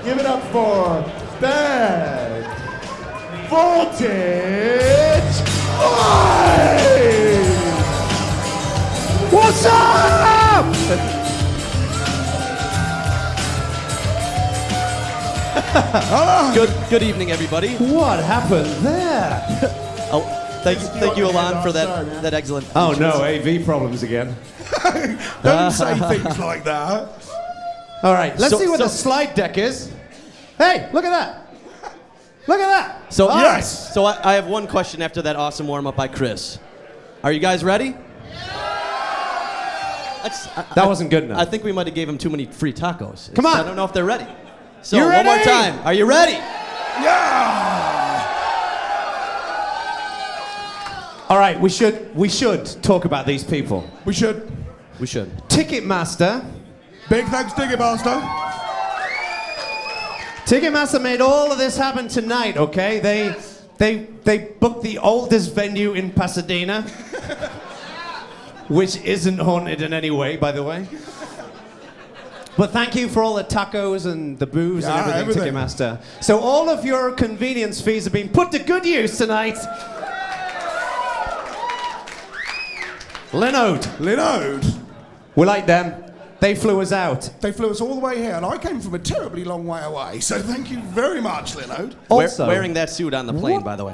Give it up for Bad Voltage Live! What's up? Good evening, everybody. What happened there? Oh, thank you, Alon, for that excellent. Oh no, AV problems again. Don't say things like that. All right, let's see what the slide deck is. Hey, look at that. Look at that. So yes. So I have one question after that awesome warm up by Chris. Are you guys ready? That wasn't good enough. I think we might have gave him too many free tacos. Come on. I don't know if they're ready. So You one more ready? time. Are you ready? Yeah. All right, we should talk about these people. We should. We should. Ticketmaster. Big thanks, Ticketmaster. Ticketmaster made all of this happen tonight, okay? They booked the oldest venue in Pasadena, which isn't haunted in any way, by the way. But thank you for all the tacos and the booze and everything, Ticketmaster. So all of your convenience fees have been put to good use tonight. Linode. We like them. They flew us out. They flew us all the way here, and I came from a terribly long way away, so thank you very much, Linode. Also, wearing that suit on the plane, by the way.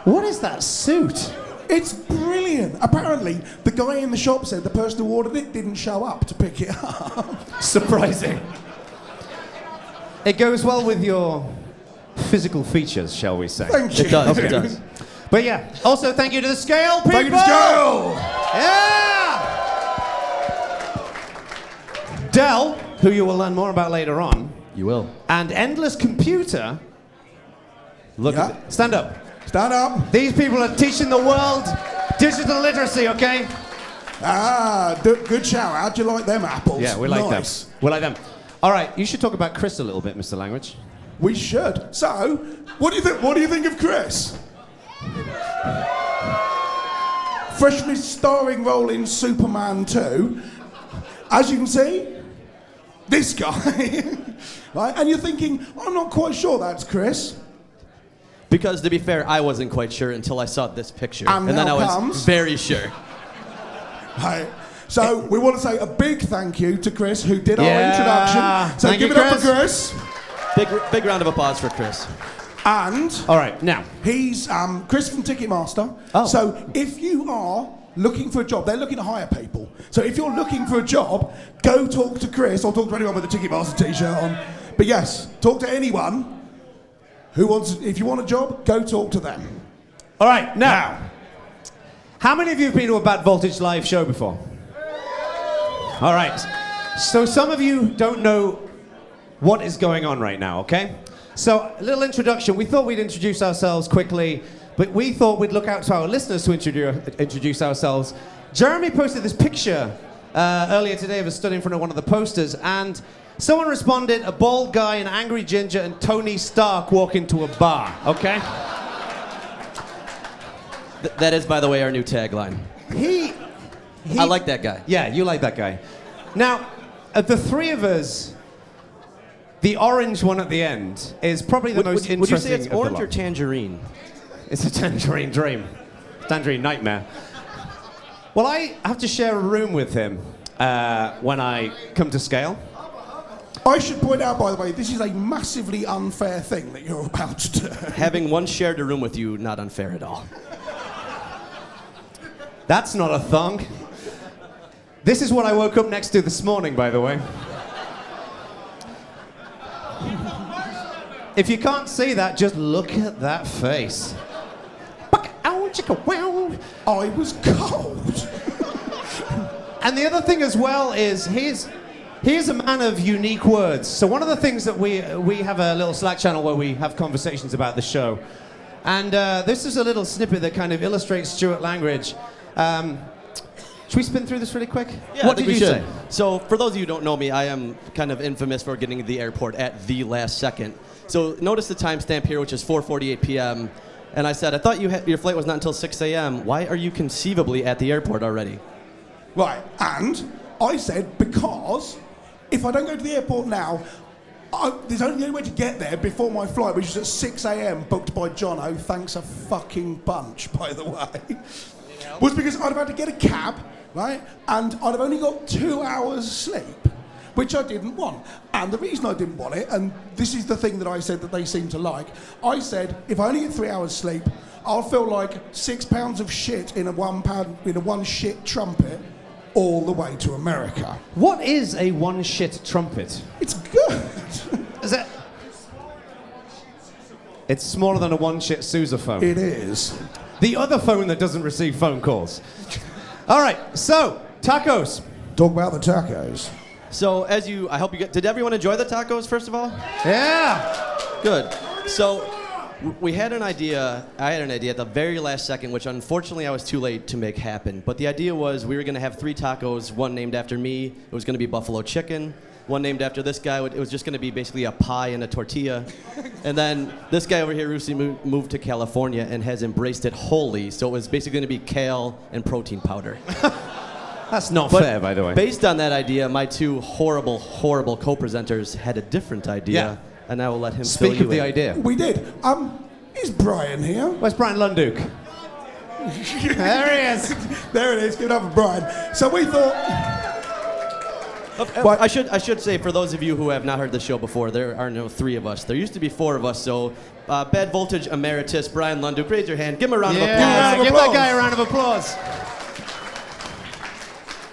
What is that suit? It's brilliant. Apparently, the guy in the shop said the person who ordered it didn't show up to pick it up. Surprising. It goes well with your physical features, shall we say. Thank you. It does. It does. But yeah, also thank you to the SCaLE people. Thank you to SCaLE. Yeah. Dell, who you will learn more about later on, You will. and Endless Computer. Look Yeah. at stand up. Stand up. These people are teaching the world digital literacy, okay? Good shout. How'd you like them apples? Yeah, we like Nice. them. We like them. All right, you should talk about Chris a little bit, Mr. Langridge. We should. So, what do you think? What do you think of Chris? Freshly starring role in Superman 2. As you can see, this guy. Right? And you're thinking, I'm not quite sure that's Chris. Because to be fair, I wasn't quite sure until I saw this picture. And then now I was comes- very sure. Right. So we want to say a big thank you to Chris who did our introduction. So Thank give you, it up for Chris. Big round of applause for Chris. And All right, now. he's Chris from Ticketmaster. Oh. So if you are looking for a job, they're looking to hire people. So if you're looking for a job, go talk to Chris or talk to anyone with a Ticketmaster t-shirt on. But yes, talk to anyone who wants. If you want a job, go talk to them. All right, now. How many of you have been to a Bad Voltage live show before? All right. So some of you don't know what is going on right now, okay? So a little introduction. We thought we'd introduce ourselves quickly, but we thought we'd look out to our listeners to introduce ourselves. Jeremy posted this picture earlier today of us stood in front of one of the posters, and someone responded, a bald guy, an angry ginger, and Tony Stark walk into a bar, okay? That is, by the way, our new tagline. I like that guy. Yeah, you like that guy. Now, of the three of us, the orange one at the end is probably the most interesting. Would you say it's of the orange or lot. tangerine? It's a tangerine dream. Tangerine nightmare. Well, I have to share a room with him when I come to SCaLE. I should point out, by the way, this is a massively unfair thing that you're about to do. Having once shared a room with you, not unfair at all. That's not a thong. This is what I woke up next to this morning, by the way. If you can't see that, just look at that face. I was cold. And the other thing as well is he's a man of unique words. So one of the things that we have a little Slack channel where we have conversations about the show. And this is a little snippet that kind of illustrates Stuart Langridge. Should we spin through this really quick? Yeah, what I think did we you should. say? So, for those of you who don't know me, I am kind of infamous for getting to the airport at the last second. So, notice the timestamp here, which is 4:48 p.m. And I said, I thought your flight was not until 6 a.m. Why are you conceivably at the airport already? Right, and I said, because if I don't go to the airport now, There's only a way to get there before my flight, which is at 6 a.m. booked by Jono. Thanks a fucking bunch, by the way. Was because I'd have had to get a cab, right? And I'd have only got 2 hours sleep, which I didn't want. And the reason I didn't want it, and this is the thing that I said that they seem to like, I said, if I only get 3 hours sleep, I'll feel like 6 pounds of shit in a one shit trumpet all the way to America. What is a one shit trumpet? It's good. Is it? It's smaller than a one shit sousaphone. It is. The other phone that doesn't receive phone calls. All right, so tacos. Talk about the tacos. So I hope you get, did everyone enjoy the tacos, first of all? Yeah. Good. So we had an idea, I had an idea at the very last second, which unfortunately I was too late to make happen. But the idea was we were going to have 3 tacos, one named after me, it was going to be buffalo chicken, one named after this guy, it was just going to be basically a pie and a tortilla. And then this guy over here recently moved to California and has embraced it wholly, so it was basically going to be kale and protein powder. That's not fair, by the way. Based on that idea, my 2 horrible, horrible co-presenters had a different idea. Yeah. And I will let him Speak fill of the you in. idea. We did. Is Bryan here? Where's Bryan Lunduke? There he is. There it is. Give it up for Bryan. So we thought. I should say, for those of you who have not heard the show before, there are no 3 of us. There used to be 4 of us. So, Bad Voltage Emeritus Bryan Lunduke, raise your hand. Give him a round of applause. Yeah, give that guy a round of applause.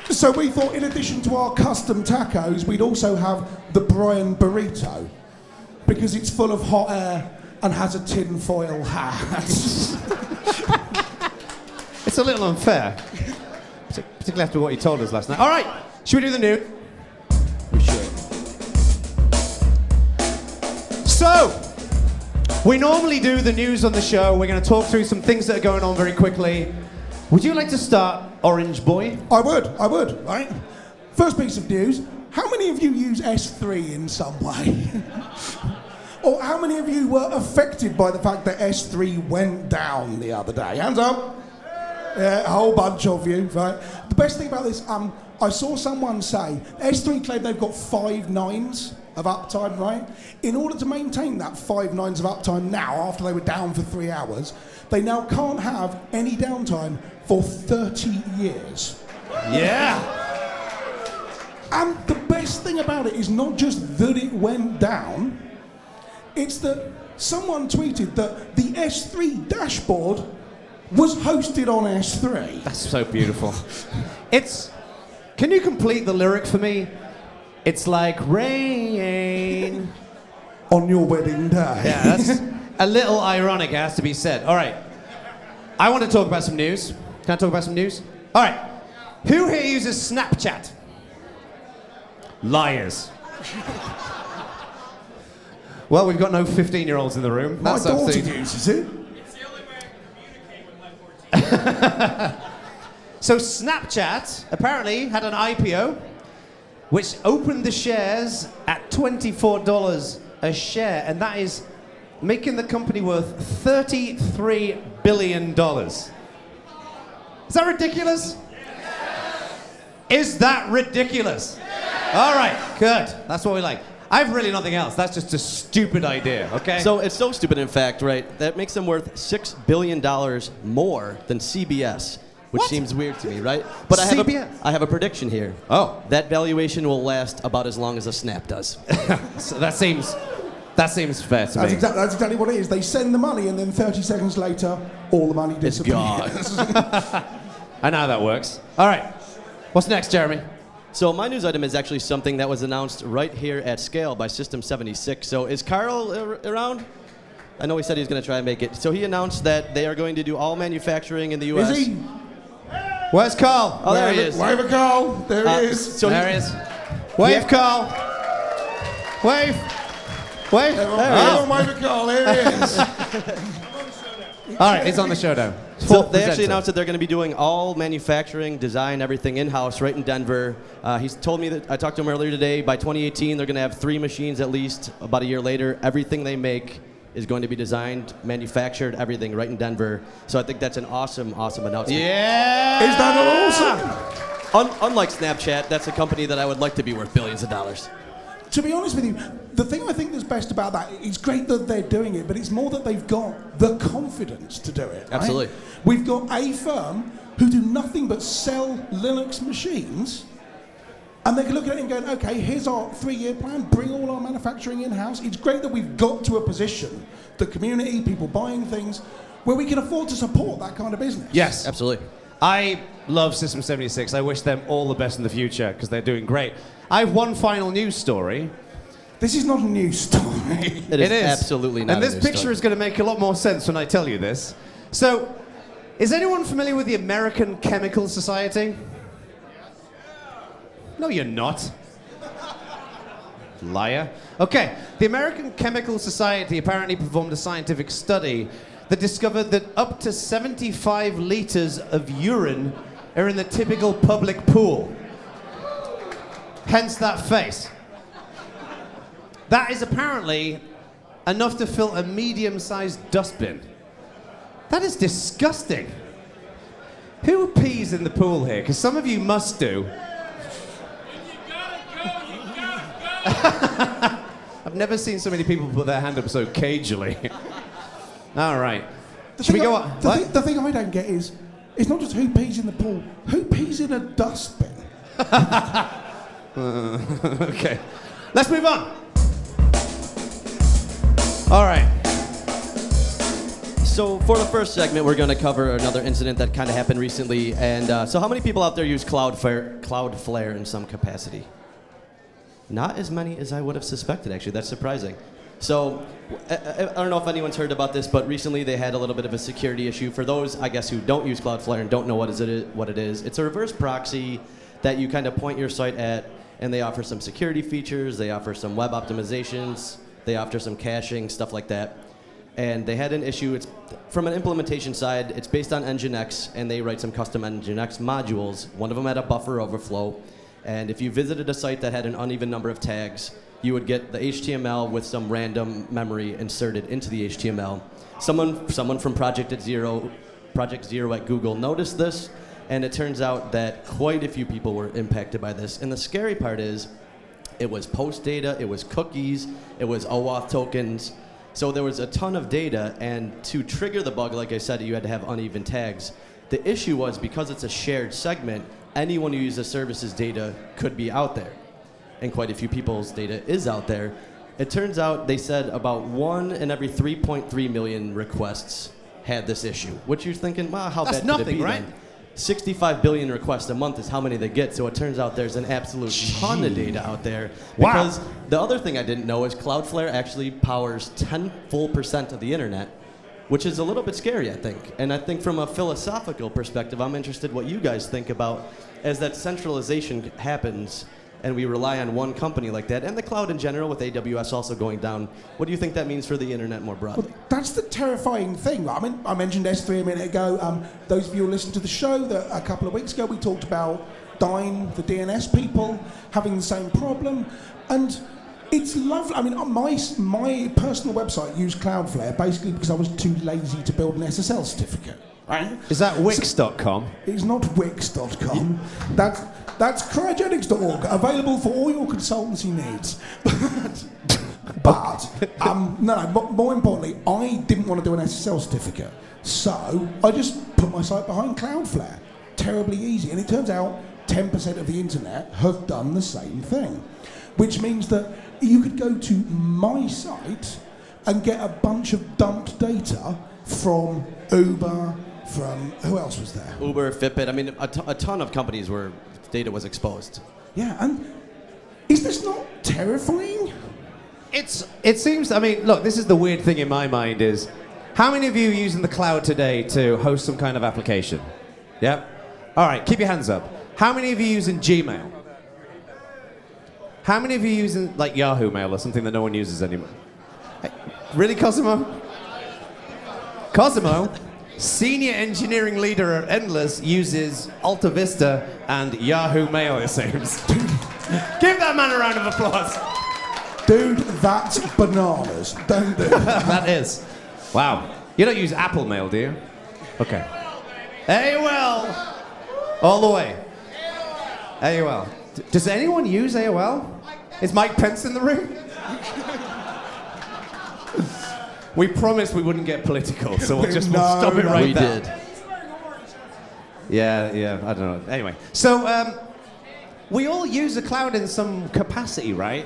So we thought, in addition to our custom tacos, we'd also have the Bryan burrito, because it's full of hot air and has a tinfoil hat. It's a little unfair, particularly after what you told us last night. All right, should we do the news? We should. So, we normally do the news on the show. We're going to talk through some things that are going on very quickly. Would you like to start, Orange Boy? I would, right? First piece of news, how many of you use S3 in some way? Or how many of you were affected by the fact that S3 went down the other day? Hands up. Yeah, a whole bunch of you, right? The best thing about this, I saw someone say, S3 claim they've got 5 nines of uptime, right? In order to maintain that 5 nines of uptime now, after they were down for 3 hours, they now can't have any downtime for 30 years. Yeah. And the best thing about it is not just that it went down, it's that someone tweeted that the S3 dashboard was hosted on S3. That's so beautiful. Can you complete the lyric for me? It's like rain. On your wedding day. Yeah, that's a little ironic, it has to be said. All right. I want to talk about some news. Can I talk about some news? All right. Who here uses Snapchat? Liars. Well, we've got no 15-year-olds in the room. My That's daughter absolutely... uses it. It's the only way I can communicate with my 14-year-old. So Snapchat apparently had an IPO, which opened the shares at $24 a share, and that is making the company worth $33 billion. Is that ridiculous? Yes. Is that ridiculous? Yes. All right, good. That's what we like. I have really nothing else. That's just a stupid idea, okay? So it's so stupid, in fact, right? That makes them worth $6 billion more than CBS, which seems weird to me, right? But I have a prediction here. Oh. That valuation will last about as long as a Snap does. So that seems fair to me. That's exactly what it is. They send the money, and then 30 seconds later, all the money disappears. I know how that works. All right. What's next, Jeremy? So my news item is actually something that was announced right here at SCaLE by System 76. So is Carl around? I know he said he was going to try and make it. So he announced that they are going to do all manufacturing in the U.S. Is he? Where's Carl? Oh, there he is. Wave at Carl. There he is. So there he is. Wave, Carl. Wave. Wave. Everyone wave at Carl. Here he is. All right, he's on the showdown. So they actually announced that they're going to be doing all manufacturing, design, everything in-house right in Denver. He's told me that, I talked to him earlier today, by 2018 they're going to have 3 machines at least. About a year later, everything they make is going to be designed, manufactured, everything right in Denver. So I think that's an awesome, awesome announcement. Yeah! Is that awesome? Unlike Snapchat, that's a company that I would like to be worth billions of dollars. to be honest with you, the thing I think that's best about that, it's great that they're doing it, but it's more that they've got the confidence to do it. Right? Absolutely. We've got a firm who do nothing but sell Linux machines, and they can look at it and go, okay, here's our 3-year plan, bring all our manufacturing in-house. It's great that we've got to a position, the community, people buying things, where we can afford to support that kind of business. Yes. Absolutely. I love System 76. I wish them all the best in the future because they're doing great. I have one final news story. This is not a news story. It is absolutely not. And this a news picture story. is going to make a lot more sense when I tell you this. So, is anyone familiar with the American Chemical Society? No, you're not. Liar. Okay, the American Chemical Society apparently performed a scientific study that discovered that up to 75 litres of urine are in the typical public pool. Hence that face. That is apparently enough to fill a medium-sized dustbin. That is disgusting. Who pees in the pool here? Because some of you must do. I've never seen so many people put their hand up so cagily. All right. Should we go on? The thing I don't get is, it's not just who pees in the pool, who pees in a dustbin? Okay. Let's move on. All right. So for the first segment, we're going to cover another incident that kind of happened recently. And so how many people out there use Cloudflare in some capacity? Not as many as I would have suspected, actually. That's surprising. So I don't know if anyone's heard about this, but recently they had a little bit of a security issue. For those, I guess, who don't use Cloudflare and don't know what it is, it's a reverse proxy that you kind of point your site at, and they offer some security features, they offer some web optimizations, they offer some caching, stuff like that. And they had an issue. It's from an implementation side, it's based on Nginx, and they write some custom Nginx modules. One of them had a buffer overflow. And if you visited a site that had an uneven number of tags, you would get the HTML with some random memory inserted into the HTML. Someone from Project Zero at Google noticed this, and it turns out that quite a few people were impacted by this. And the scary part is, it was post data, it was cookies, it was OAuth tokens. So there was a ton of data, and to trigger the bug, like I said, you had to have uneven tags. The issue was, because it's a shared segment, anyone who uses the service's data could be out there. And quite a few people's data is out there. It turns out they said about 1 in every 3.3 million requests had this issue. Which you're thinking, well, how That's bad nothing, could it be right? then? 65 billion requests a month is how many they get, so it turns out there's an absolute ton of data out there. Wow. Because the other thing I didn't know is Cloudflare actually powers 10% full of the internet, which is a little bit scary, I think. And I think from a philosophical perspective, I'm interested what you guys think about as that centralization happens and we rely on one company like that, and the cloud in general with AWS also going down. What do you think that means for the internet more broadly? Well, that's the terrifying thing. I mean, I mentioned S3 a minute ago. Those of you who listened to the show, that a couple of weeks ago we talked about Dyn, the DNS people, having the same problem. And it's lovely. I mean, my personal website used Cloudflare basically because I was too lazy to build an SSL certificate. Right? Is that Wix.com? It's not Wix.com. That's cryogenics.org, available for all your consultancy needs. But more importantly, I didn't want to do an SSL certificate. So I just put my site behind Cloudflare. Terribly easy. And it turns out 10% of the internet have done the same thing. Which means that you could go to my site and get a bunch of dumped data from Uber, from, who else was there? Uber, Fitbit, I mean, a ton of companies where data was exposed. Yeah, and is this not terrifying? It seems, I mean, look, this is the weird thing in my mind is, how many of you are using the cloud today to host some kind of application? Yep. All right, keep your hands up. How many of you using Gmail? How many of you using, like, Yahoo Mail or something that no one uses anymore? Hey, really, Cosimo? Cosimo, senior engineering leader at Endless, uses Alta Vista and Yahoo Mail, it seems. Give that man a round of applause. Dude, that's bananas. Don't do that. That is. Wow. You don't use Apple Mail, do you? Okay. AOL. All the way. AOL. Does anyone use AOL? Is Mike Pence in the room? We promised we wouldn't get political, so we'll stop it right there. We did. Yeah, I don't know. Anyway, so we all use the cloud in some capacity, right?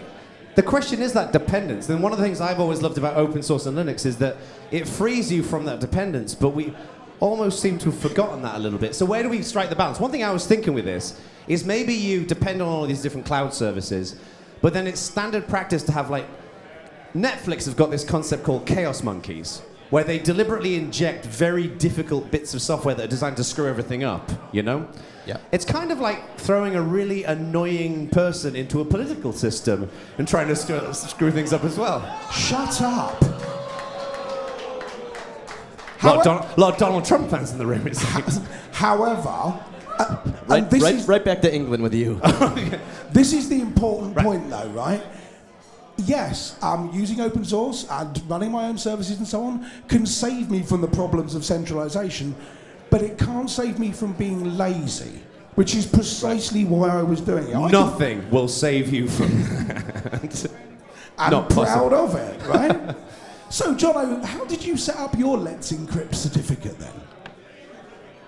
The question is that dependence. And one of the things I've always loved about open source and Linux is that it frees you from that dependence, but we almost seem to have forgotten that a little bit. So where do we strike the balance? One thing I was thinking with this is maybe you depend on all these different cloud services, but then it's standard practice to have, like, Netflix have got this concept called chaos monkeys, where they deliberately inject very difficult bits of software that are designed to screw everything up, you know? Yeah. It's kind of like throwing a really annoying person into a political system and trying to screw things up as well. Shut up. A lot of Donald Trump fans in the room, it seems. However, right back to England with you. This is the important point, though, right? Yes, using open source and running my own services and so on can save me from the problems of centralisation, but it can't save me from being lazy, which is precisely why I was doing it. Nothing will save you from that. I'm proud of it, right? So, Jono, how did you set up your Let's Encrypt certificate then?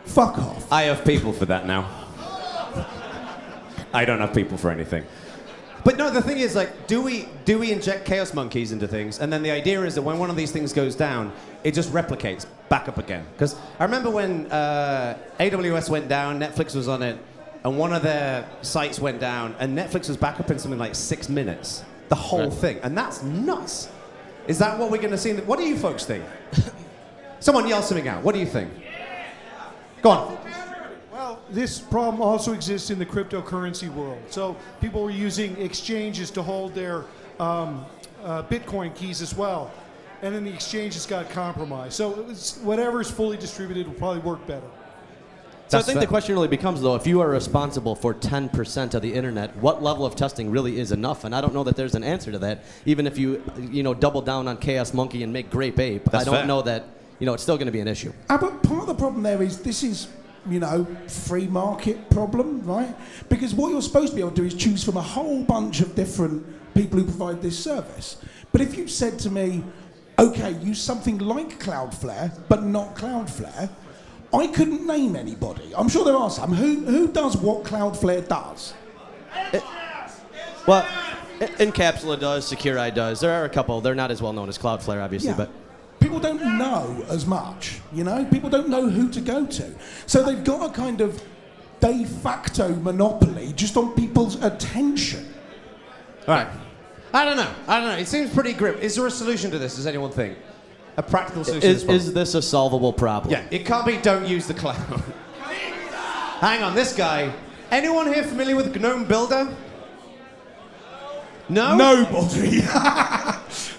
Fuck off. I have people for that now. I don't have people for anything. But no, the thing is, like, do we inject chaos monkeys into things, and then the idea is that when one of these things goes down, it just replicates back up again? Because I remember when AWS went down, Netflix was on it, and one of their sites went down, and Netflix was back up in something like 6 minutes. The whole thing. And that's nuts. Is that what we're going to see? What do you folks think? Someone yell something out. What do you think? Go on. Well, this problem also exists in the cryptocurrency world. So people were using exchanges to hold their Bitcoin keys as well. And then the exchanges got compromised. So it was, whatever's fully distributed will probably work better. So I think the question really becomes, though, if you are responsible for 10% of the internet, what level of testing really is enough? And I don't know that there's an answer to that. Even if you double down on Chaos Monkey and make Grape Ape, I don't know that it's still going to be an issue. But part of the problem there is this is, free market problem, right? Because what you're supposed to be able to do is choose from a whole bunch of different people who provide this service. But if you said to me, okay, use something like Cloudflare, but not Cloudflare, I couldn't name anybody. I'm sure there are some. Who does what Cloudflare does? Well, Encapsula does, Secure does. There are a couple. They're not as well known as Cloudflare, obviously, but people don't know as much, People don't know who to go to. So they've got a kind of de facto monopoly just on people's attention. All right. I don't know. It seems pretty grim. Is there a solution to this? Does anyone think? A practical solution to this problem? Is this a solvable problem? Yeah, it can't be don't use the cloud. Hang on, this guy. Anyone here familiar with GNOME Builder? No? Nobody.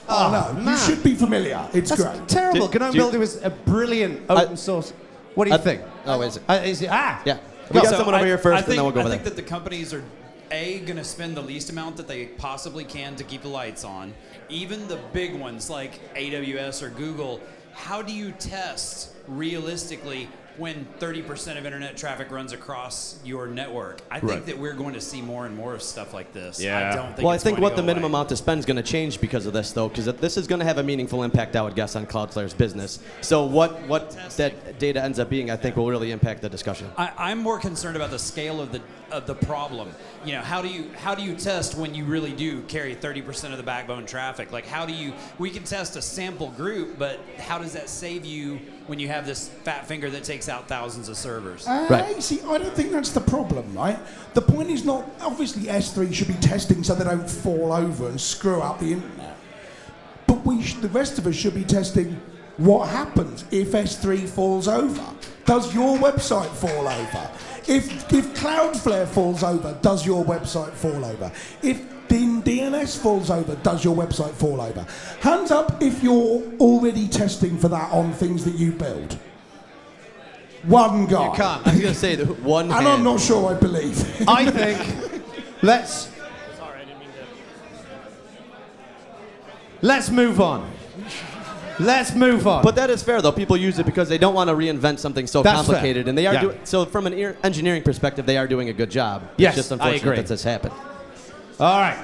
Oh, no, man. you should be familiar. It's That's great. terrible. GNOME Builder was a brilliant open source. What do you think? Oh, is it? Yeah. We got someone over here first, and then we'll go over there. I think that the companies are, going to spend the least amount that they possibly can to keep the lights on. Even the big ones like AWS or Google, how do you test realistically when 30% of internet traffic runs across your network? I think that we're going to see more and more of stuff like this. Yeah. I don't think I think what the minimum amount to spend is going to change because of this, though, because this is going to have a meaningful impact, I would guess, on Cloudflare's business. So what that data ends up being, I think, will really impact the discussion. I'm more concerned about the scale of the problem. How do you test when you really do carry 30% of the backbone traffic? Like, we can test a sample group, but how does that save you when you have this fat finger that takes out thousands of servers? See, I don't think that's the problem, right? The point is not, obviously S3 should be testing so they don't fall over and screw up the internet. But the rest of us should be testing what happens if S3 falls over. Does your website fall over? If Cloudflare falls over, does your website fall over? If DNS falls over, does your website fall over? Hands up if you're already testing for that on things that you build. One guy. You can't. I was going to say one hand. And I'm not sure I believe. I think let's move on. Let's move on. But that is fair, though. People use it because they don't want to reinvent something so complicated, and they are doing. So, from an engineering perspective, they are doing a good job. Yes, it's just unfortunate I agree. that this happened. All right.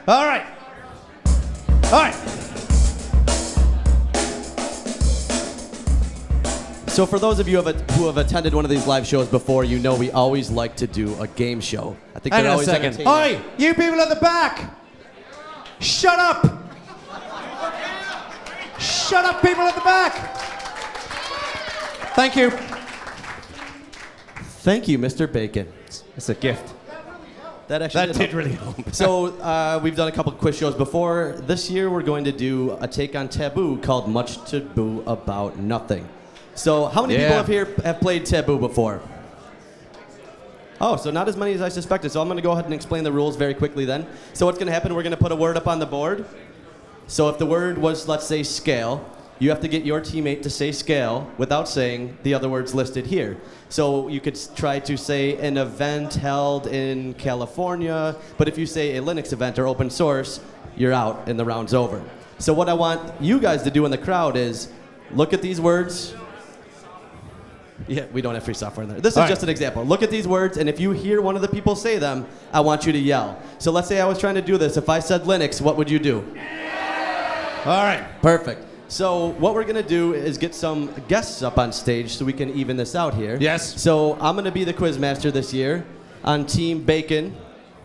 All right. All right. So for those of you who have attended one of these live shows before, you know we always like to do a game show. I think Hang they're on a always second. entertaining. Oi, you people at the back. Shut up. Shut up, people at the back. Thank you. Thank you, Mr. Bacon. It's a gift. That That did help. really help. So we've done a couple quiz shows before. This year we're going to do a take on Taboo called Much Taboo About Nothing. So how many people have played Taboo before? Oh, so not as many as I suspected. So I'm going to go ahead and explain the rules very quickly then. So what's going to happen, we're going to put a word up on the board. So if the word was, let's say, SCaLE, you have to get your teammate to say SCaLE without saying the other words listed here. So you could try to say an event held in California, but if you say a Linux event or open source, you're out and the round's over. So what I want you guys to do in the crowd is look at these words. Yeah, we don't have free software in there. This is just an example. Look at these words, and if you hear one of the people say them, I want you to yell. So let's say I was trying to do this. If I said Linux, what would you do? All right. Perfect. So what we're going to do is get some guests up on stage so we can even this out here. Yes. So I'm going to be the Quizmaster this year. On Team Bacon,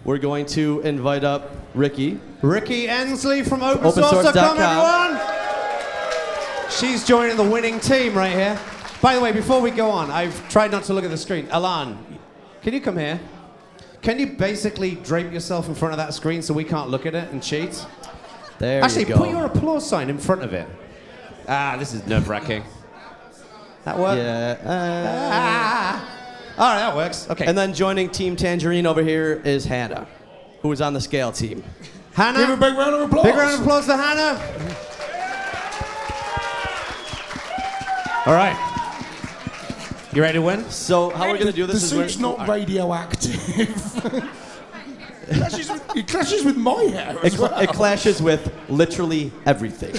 we're going to invite up Rikki. Rikki Ensley from opensource.com, everyone. She's joining the winning team right here. By the way, before we go on, I've tried not to look at the screen. Alan, can you come here? Can you basically drape yourself in front of that screen so we can't look at it and cheat? There Actually, you go. put your applause sign in front of it. Ah, this is nerve-wracking. That work? Yeah. All right, that works. Okay. And then joining Team Tangerine over here is Hannah, who is on the SCaLE team. Hannah. Give a big round of applause. Big round of applause to Hannah. All right. You ready to win? So how we're going to do this The suit's not radioactive. It clashes with my hair as well. It clashes with literally everything.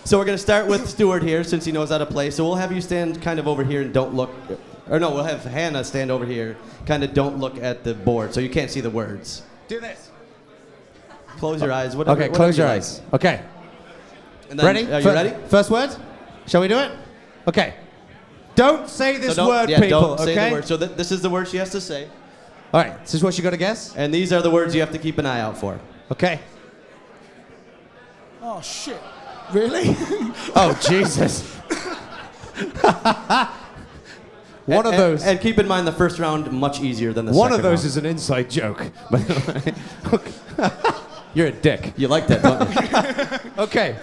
So we're going to start with Stuart here, since he knows how to play. So we'll have you stand kind of over here and don't look. Or no, we'll have Hannah stand over here, kind of don't look at the board, so you can't see the words. Do this. Close your eyes. Whatever, Okay, close your eyes. Okay. And then, Ready? Are you ready? First word? Shall we do it? Okay. Don't say this word, yeah, people, don't say okay? the word. So this is the word she has to say. All right, this is what you got to guess? And these are the words you have to keep an eye out for. Okay. Oh, shit. Really? Oh, Jesus. One of those. And keep in mind the first round much easier than the second One round. of those is an inside joke. You're a dick. You like that, don't you? Okay.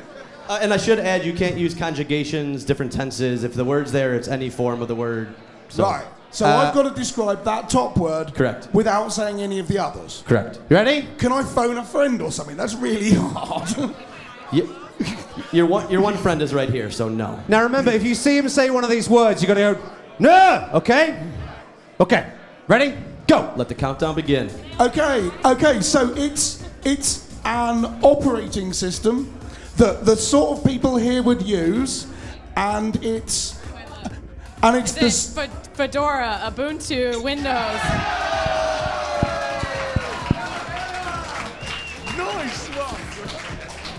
And I should add, you can't use conjugations, different tenses. If the word's there, it's any form of the word. So. Right. So I've got to describe that top word Correct. without saying any of the others. Correct. You ready? Can I phone a friend or something? That's really hard. Your one friend is right here, so no. Now remember, if you see him say one of these words, you got to go, no, okay? Okay. Ready? Go. Let the countdown begin. Okay, so it's an operating system that the sort of people here would use, and it's Is it Fedora, Ubuntu, Windows? Nice one.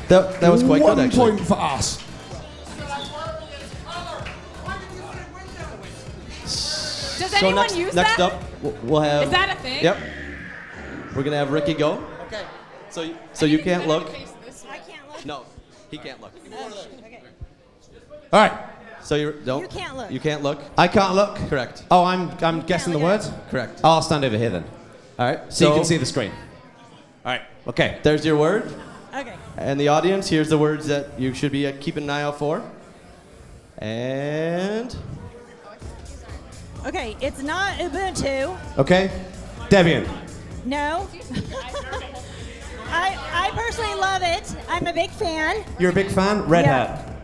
That was quite good, actually. 1 point for us. Does anyone use next that? up, we'll have... Is that a thing? Yep. We're going to have Rikki go. Okay. So you can't look? I can't look. No, he can't look. Okay. All right. So you don't. You can't look. You can't look. I can't look? Correct. Oh, I'm guessing the look at words? Correct. I'll stand over here then. All right. So you can see the screen. All right. Okay. There's your word. Okay. And the audience, here's the words that you should be keeping an eye out for. And Okay, it's not Ubuntu. Okay. Debian. No. I personally love it. I'm a big fan. You're a big fan? Red Yeah. Hat.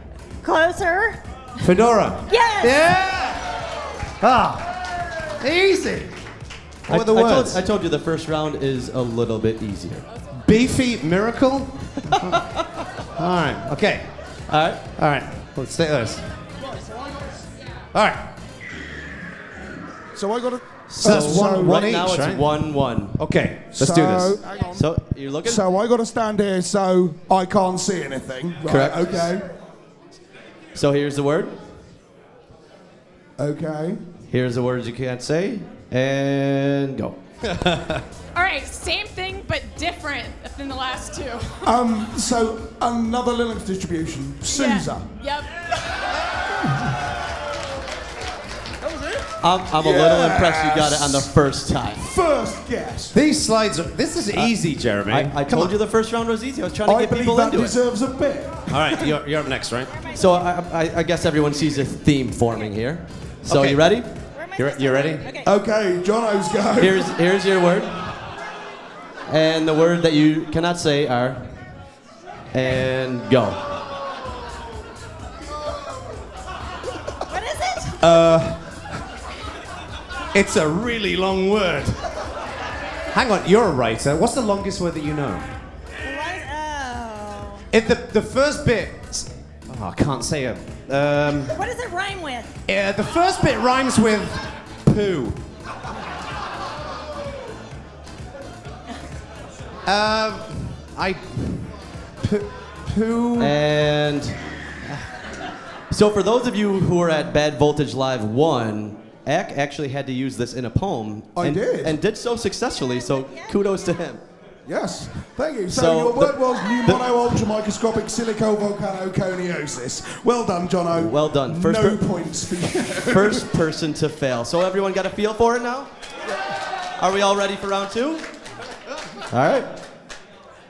Closer. Fedora. Yes. Yeah. Ah. Easy. What are the words? I told you the first round is a little bit easier. Beefy miracle. All right. Okay. All right. All right. Let's take those. All right. So I got to So that's one right each, now it's right? 1-1. Okay, let's do this. Hang on. So you're looking? So I got to stand here so I can't see anything. Right, Correct. Okay. So here's the word. Okay. Here's the words you can't say. And go. All right, same thing but different than the last two. So another Linux distribution, SUSE. Yep. I'm a little impressed you got it on the first time. First guess. These slides are. This is easy, Jeremy. I told you the first round was easy. I was trying to I get believe people that into it. deserves a bit. All right, you're up next, right? So I guess everyone sees a theme forming here. So Okay. you ready? You ready? Okay. Okay, Jono's go. Here's your word. And the word that you cannot say are. And go. What is it? It's a really long word. Hang on, you're a writer. What's the longest word that you know? Oh. The first bit. Oh, I can't say it. What does it rhyme with? The first bit rhymes with poo. Poo. And so for those of you who are at Bad Voltage Live 1, Ak actually had to use this in a poem. I did. And did so successfully, so kudos to him. Yes, thank you. So, So your word was pneumono-ultramicroscopic silico-volcanoconiosis. Well done, Jono. Well done. No points for you. First person to fail. So everyone got a feel for it now? Are we all ready for round two? All right.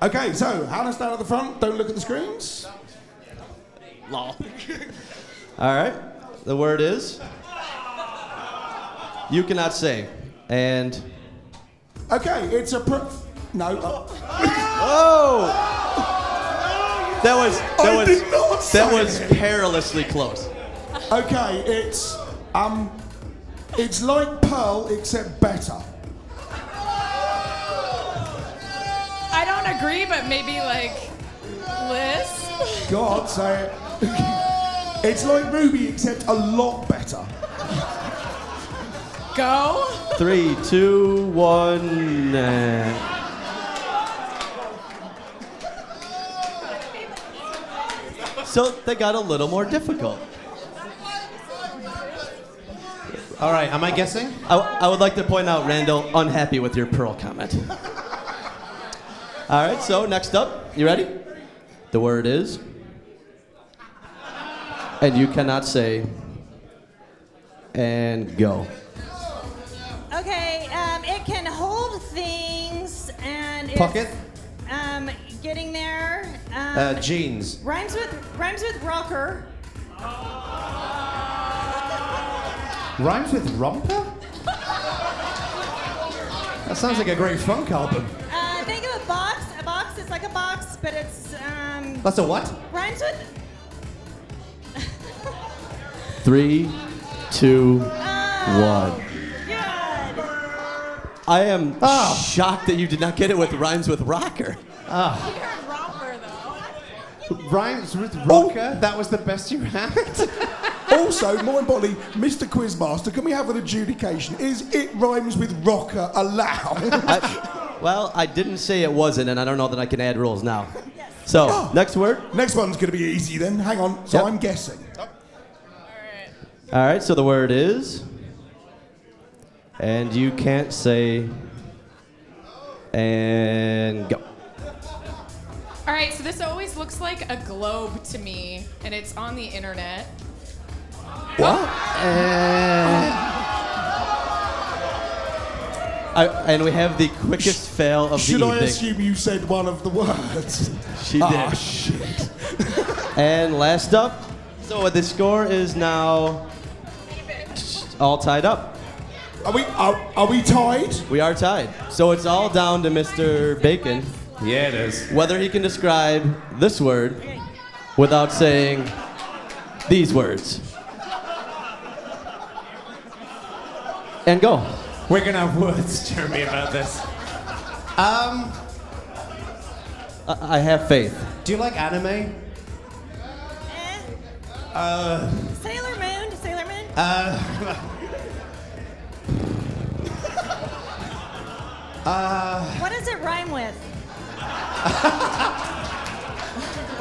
Okay, so Hannah, stand at the front. Don't look at the screens. Lol. All right. The word is you cannot say. And Okay, it's a no. oh, that was perilously close. Okay, it's like Perl except better. I don't agree, but maybe like Liz. God, say it. It's like Ruby except a lot better. Go. 3, 2, 1. So they got a little more difficult. All right, am I guessing? I would like to point out, Randall, unhappy with your Perl comment. All right, so next up, you ready? The word is, and you cannot say, and go. Okay, it can hold things and it's, Pocket? getting there. Jeans. Rhymes with rocker. Rhymes with romper? That sounds like a great funk album. Think of a box. A box is like a box, but it's That's a what? rhymes with. 3, 2, 1. Good. I am shocked that you did not get it with rhymes with rocker. Romper though. Rhymes with rocker? That was the best you had? Also, more importantly, Mr. Quizmaster, can we have an adjudication? Is it rhymes with rocker allowed? Well, I didn't say it wasn't, and I don't know that I can add rules now. So, next word. Next one's going to be easy then. Hang on. So Yep. I'm guessing. All right, so the word is, and you can't say, and go. All right, so this always looks like a globe to me, and it's on the internet. What? And we have the quickest fail of Should the I evening. assume you said one of the words? She did. Ah, shit. And last up, so the score is now all tied up. Are we tied? We are tied. So it's all down to Mr. Bacon, Yeah, it is. whether he can describe this word without saying these words. And go. We're gonna have words, Jeremy, about this. I have faith. Do you like anime? Sailor Moon. Sailor Moon. What does it rhyme with?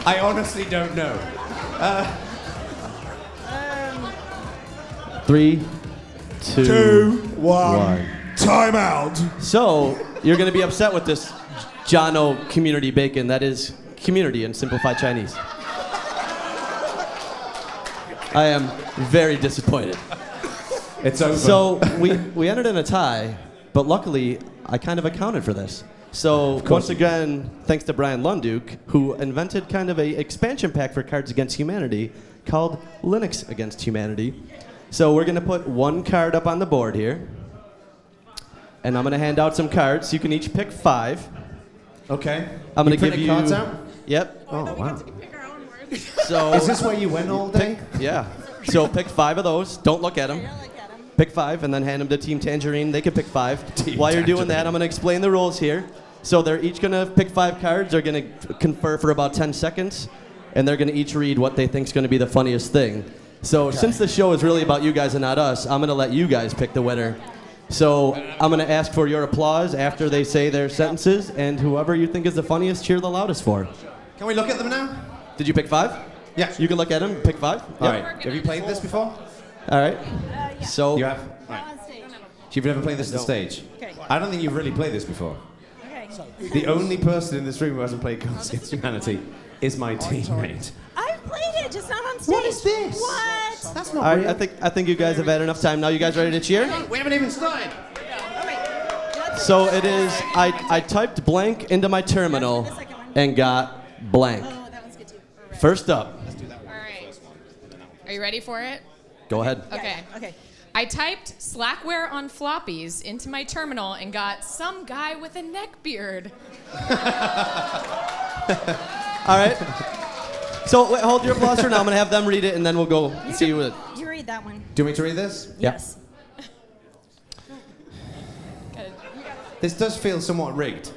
I honestly don't know. 3, 2, 1. Time out. So, you're going to be upset with this Jono community bacon. That is community in simplified Chinese. I am very disappointed. It's over. So, we ended in a tie, but luckily, I kind of accounted for this. So, once again, thanks to Bryan Lunduke, who invented kind of a expansion pack for Cards Against Humanity called Linux Against Humanity. So we're going to put one card up on the board here. And I'm going to hand out some cards. You can each pick 5. Okay. I'm going to give you cards out? Yep. Oh, wow. So is this where you went all day? Yeah. So pick 5 of those. Don't look at them. Pick 5 and then hand them to Team Tangerine. They can pick 5. While you're doing that, I'm going to explain the rules here. So they're each going to pick 5 cards. They're going to confer for about 10 seconds. And they're going to each read what they think is going to be the funniest thing. So since the show is really about you guys and not us, I'm going to let you guys pick the winner. So I'm going to ask for your applause after they say their sentences. And whoever you think is the funniest, cheer the loudest for. Can we look at them now? Did you pick 5? Yeah. You can look at them, pick 5. All right. Have you played this before? All right. Yeah. So You have? Right. On stage. You've never played this on stage? Okay. I don't think you've really played this before. Okay. The only person in this room who hasn't played Cards Against Humanity is my teammate. I've played it, just not on stage. What is this? What? That's all not right, real. I think you guys have had enough time. Now you guys ready to cheer? We haven't even started. So it is, I typed blank into my terminal and got blank. Oh, that one's good too. First up. All right. Are you ready for it? Go ahead. Okay. Okay. I typed Slackware on floppies into my terminal and got some guy with a neck beard. All right. So wait, hold your applause for now. I'm going to have them read it, and then we'll go see what. You read that one. Do you want me to read this? Yes. Good. This does feel somewhat rigged.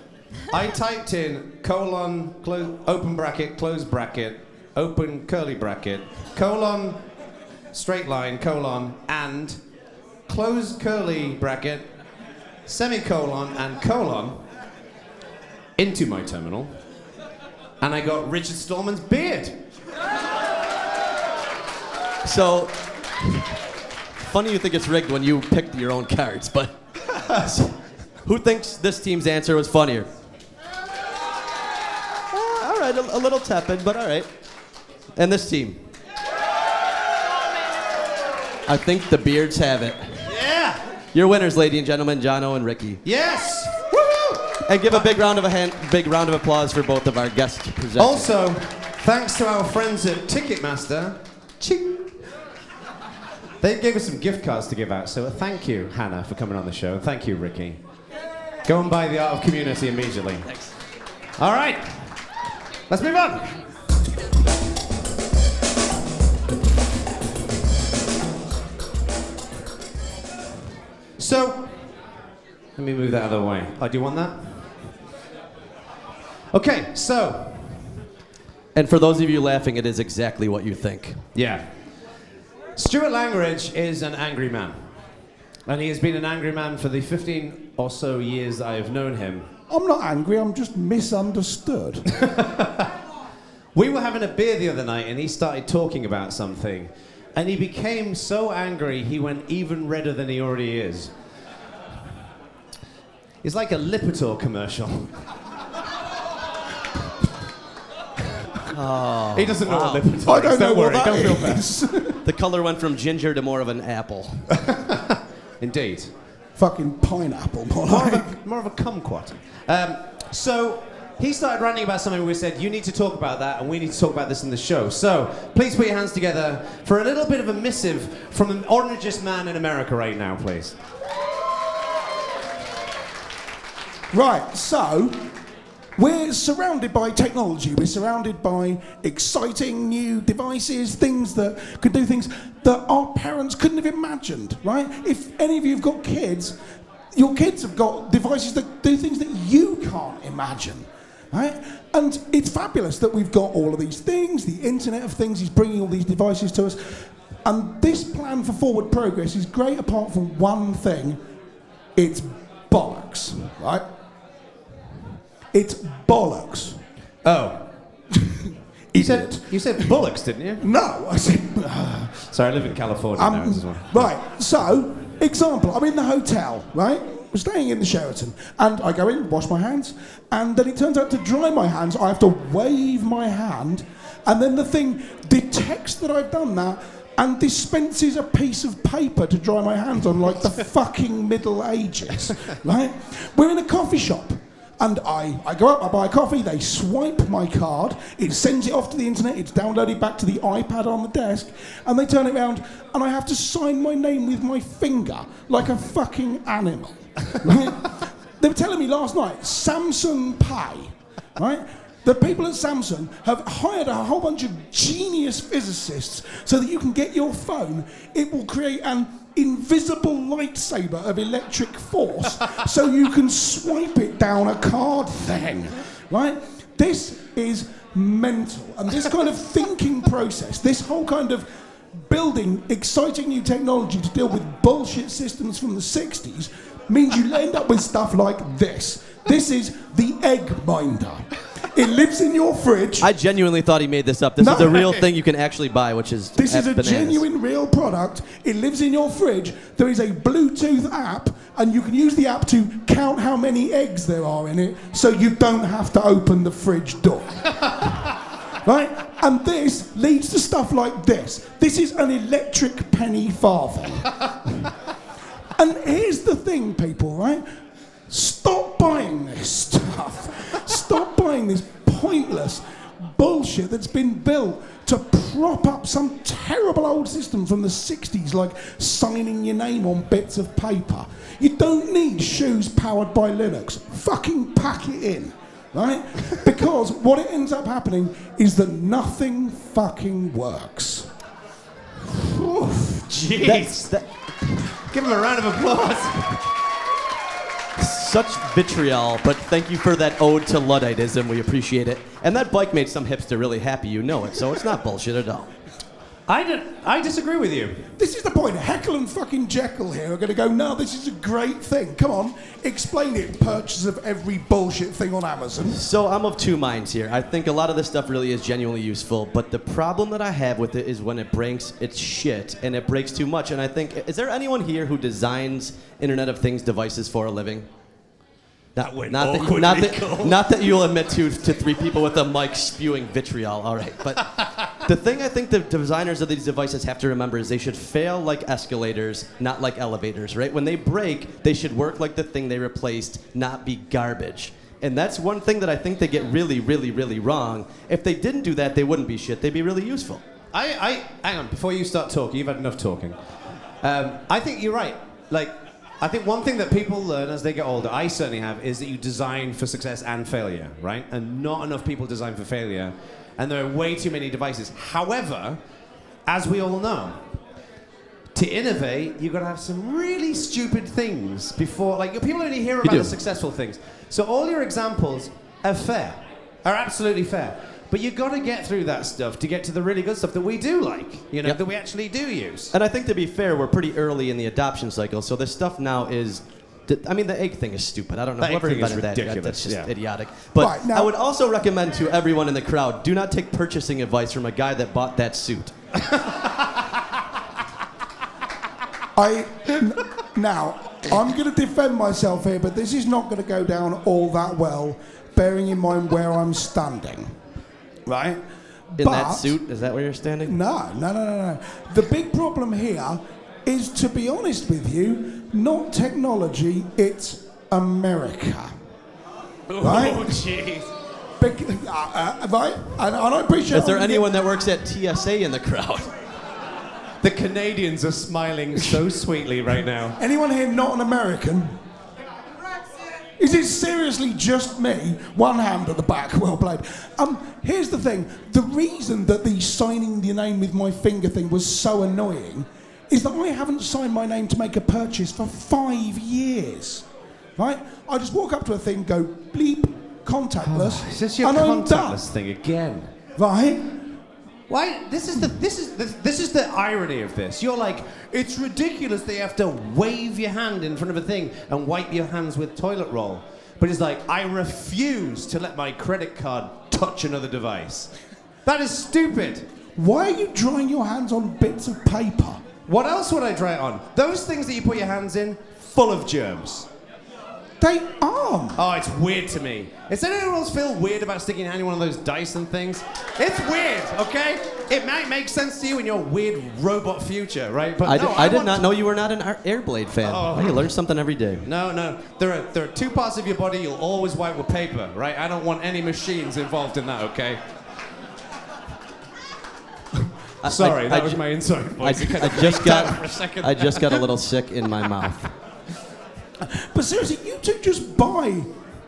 I typed in colon, open bracket, close bracket, open curly bracket, colon, straight line, colon, and close curly bracket, semicolon, and colon into my terminal. And I got Richard Stallman's beard. So, funny you think it's rigged when you picked your own cards, but who thinks this team's answer was funnier? All right, a little tepid, but all right. And this team? I think the beards have it. Yeah! Your winners, ladies and gentlemen, Jono and Rikki. Yes! And give a big round of applause for both of our guest presenters. Also, thanks to our friends at Ticketmaster, ching, they gave us some gift cards to give out. So thank you, Hannah, for coming on the show. Thank you, Rikki. Go and buy The Art of Community immediately. Thanks. All right, let's move on. So, let me move that out of the way. Oh, do you want that? Okay, so. And for those of you laughing, it is exactly what you think. Yeah. Stuart Langridge is an angry man. And he has been an angry man for the 15 or so years I have known him. I'm not angry, I'm just misunderstood. We were having a beer the other night and he started talking about something. And he became so angry he went even redder than he already is. It's like a Lipitor commercial. Oh, he doesn't know wow. what Lipitor I don't is. know what Don't worry, that don't feel bad. is. The color went from ginger to more of an apple. Indeed. Fucking pineapple, more like. More of a kumquat. So he started ranting about something. We said, you need to talk about that, and we need to talk about this in the show. So please put your hands together for a little bit of a missive from an ordinaryest man in America right now, please. Right, so we're surrounded by technology. We're surrounded by exciting new devices, things that could do things that our parents couldn't have imagined, right? If any of you have got kids, your kids have got devices that do things that you can't imagine, right? And it's fabulous that we've got all of these things, the Internet of Things is bringing all these devices to us. And this plan for forward progress is great apart from one thing. It's bollocks, right? It's bollocks. Oh. You said bullocks, didn't you? No, I said... Sorry, I live in California now as well. Right, so, example, I'm in the hotel, right? We're staying in the Sheraton, and I go in, wash my hands, and then it turns out to dry my hands, I have to wave my hand, and then the thing detects that I've done that, and dispenses a piece of paper to dry my hands on like the fucking Middle Ages, right? We're in a coffee shop. And I go up, I buy a coffee, they swipe my card, it sends it off to the internet, it's downloaded back to the iPad on the desk, and they turn it around, and I have to sign my name with my finger, like a fucking animal. Right? They were telling me last night, Samsung Pay, right? The people at Samsung have hired a whole bunch of genius physicists so that you can get your phone, it will create an invisible lightsaber of electric force so you can swipe it down a card thing, right? This is mental. And this kind of thinking process, this whole kind of building exciting new technology to deal with bullshit systems from the 60s means you end up with stuff like this. This is the egg minder. It lives in your fridge. I genuinely thought he made this up. This is a real thing you can actually buy, which is This is a bananas. genuine, real product. It lives in your fridge. There is a Bluetooth app, and you can use the app to count how many eggs there are in it, so you don't have to open the fridge door. Right? And this leads to stuff like this. This is an electric penny farthing. And here's the thing, people, right? Stop buying this stuff. Stop buying this pointless bullshit that's been built to prop up some terrible old system from the 60s, like signing your name on bits of paper. You don't need shoes powered by Linux. Fucking pack it in, right? Because what it ends up happening is that nothing fucking works. Jeez. Give him a round of applause. Such vitriol, but thank you for that ode to Ludditism. We appreciate it. And that bike made some hipster really happy, you know it, so it's not bullshit at all. I disagree with you. This is the point. Heckle and fucking Jekyll here are going to go, no, this is a great thing. Come on, explain it. Purchase of every bullshit thing on Amazon. So I'm of two minds here. I think a lot of this stuff really is genuinely useful, but the problem that I have with it is when it breaks, it's shit, and it breaks too much. And I think, is there anyone here who designs Internet of Things devices for a living? Not that you'll admit to three people with a mic spewing vitriol, all right. But the thing I think the designers of these devices have to remember is they should fail like escalators, not like elevators, right? When they break, they should work like the thing they replaced, not be garbage. And that's one thing that I think they get really, really, really wrong. If they didn't do that, they wouldn't be shit. They'd be really useful. Hang on, before you start talking, you've had enough talking. I think you're right. Like, I think one thing that people learn as they get older, I certainly have, is that you design for success and failure, right? And not enough people design for failure. And there are way too many devices. However, as we all know, to innovate, you've got to have some really stupid things before, like, people only hear about the successful things. So all your examples are fair, are absolutely fair. But you've got to get through that stuff to get to the really good stuff that we do like, you know, that we actually do use. And I think, to be fair, we're pretty early in the adoption cycle, so this stuff now is... I mean, the egg thing is stupid. I don't know. Whoever invented that, that's just idiotic. But right, now, I would also recommend to everyone in the crowd, do not take purchasing advice from a guy that bought that suit. Now, I'm going to defend myself here, but this is not going to go down all that well, bearing in mind where I'm standing. Right? In that suit? Is that where you're standing? No. The big problem here is, to be honest with you, not technology, it's America. Right? Oh, jeez. Right? And I appreciate... Is there anyone that works at TSA in the crowd? The Canadians are smiling so sweetly right now. Anyone here not an American? Is it seriously just me? One hand at the back, well played. Here's the thing. The reason that the signing your name with my finger thing was so annoying is that I haven't signed my name to make a purchase for 5 years. Right? I just walk up to a thing, go bleep, contactless, is this your contactless thing again? Right? Why? This is the irony of this. You're like, it's ridiculous that you have to wave your hand in front of a thing and wipe your hands with toilet roll. but it's like, I refuse to let my credit card touch another device. That is stupid. Why are you drying your hands on bits of paper? What else would I dry it on? Those things that you put your hands in, full of germs. They aren't. Oh, it's weird to me. Does anyone else feel weird about sticking your hand in one of those Dyson things? It's weird, okay? It might make sense to you in your weird robot future, right? But I did not know you were not an Airblade fan. Oh. You learn something every day. No. There are two parts of your body you'll always wipe with paper, right? I don't want any machines involved in that, okay? Sorry, that was my inside voice. I just got a little sick in my mouth. But seriously, you two just buy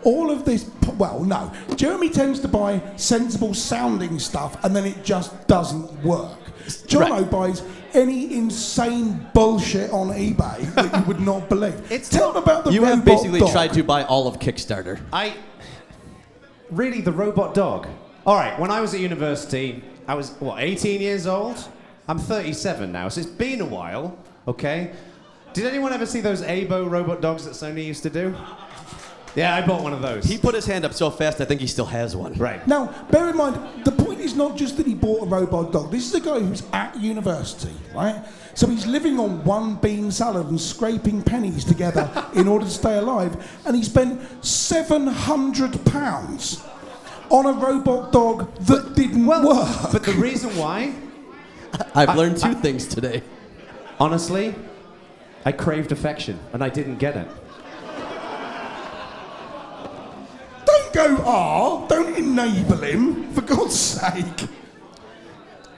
all of this. Well, no. Jeremy tends to buy sensible sounding stuff and then it just doesn't work. Jono buys any insane bullshit on eBay that you would not believe. Tell them about the You have robot basically dog. tried to buy all of Kickstarter. Really, the robot dog? All right, when I was at university, I was, 18 years old? I'm 37 now, so it's been a while, okay? Did anyone ever see those Abo robot dogs that Sony used to do? Yeah, I bought one of those. He put his hand up so fast, I think he still has one. Right. Now, bear in mind, the point is not just that he bought a robot dog. This is a guy who's at university, right? So he's living on one bean salad and scraping pennies together in order to stay alive. And he spent £700 on a robot dog that didn't work. But the reason why... I've learned two things today. Honestly, I craved affection, and I didn't get it. Don't go, don't enable him, for God's sake.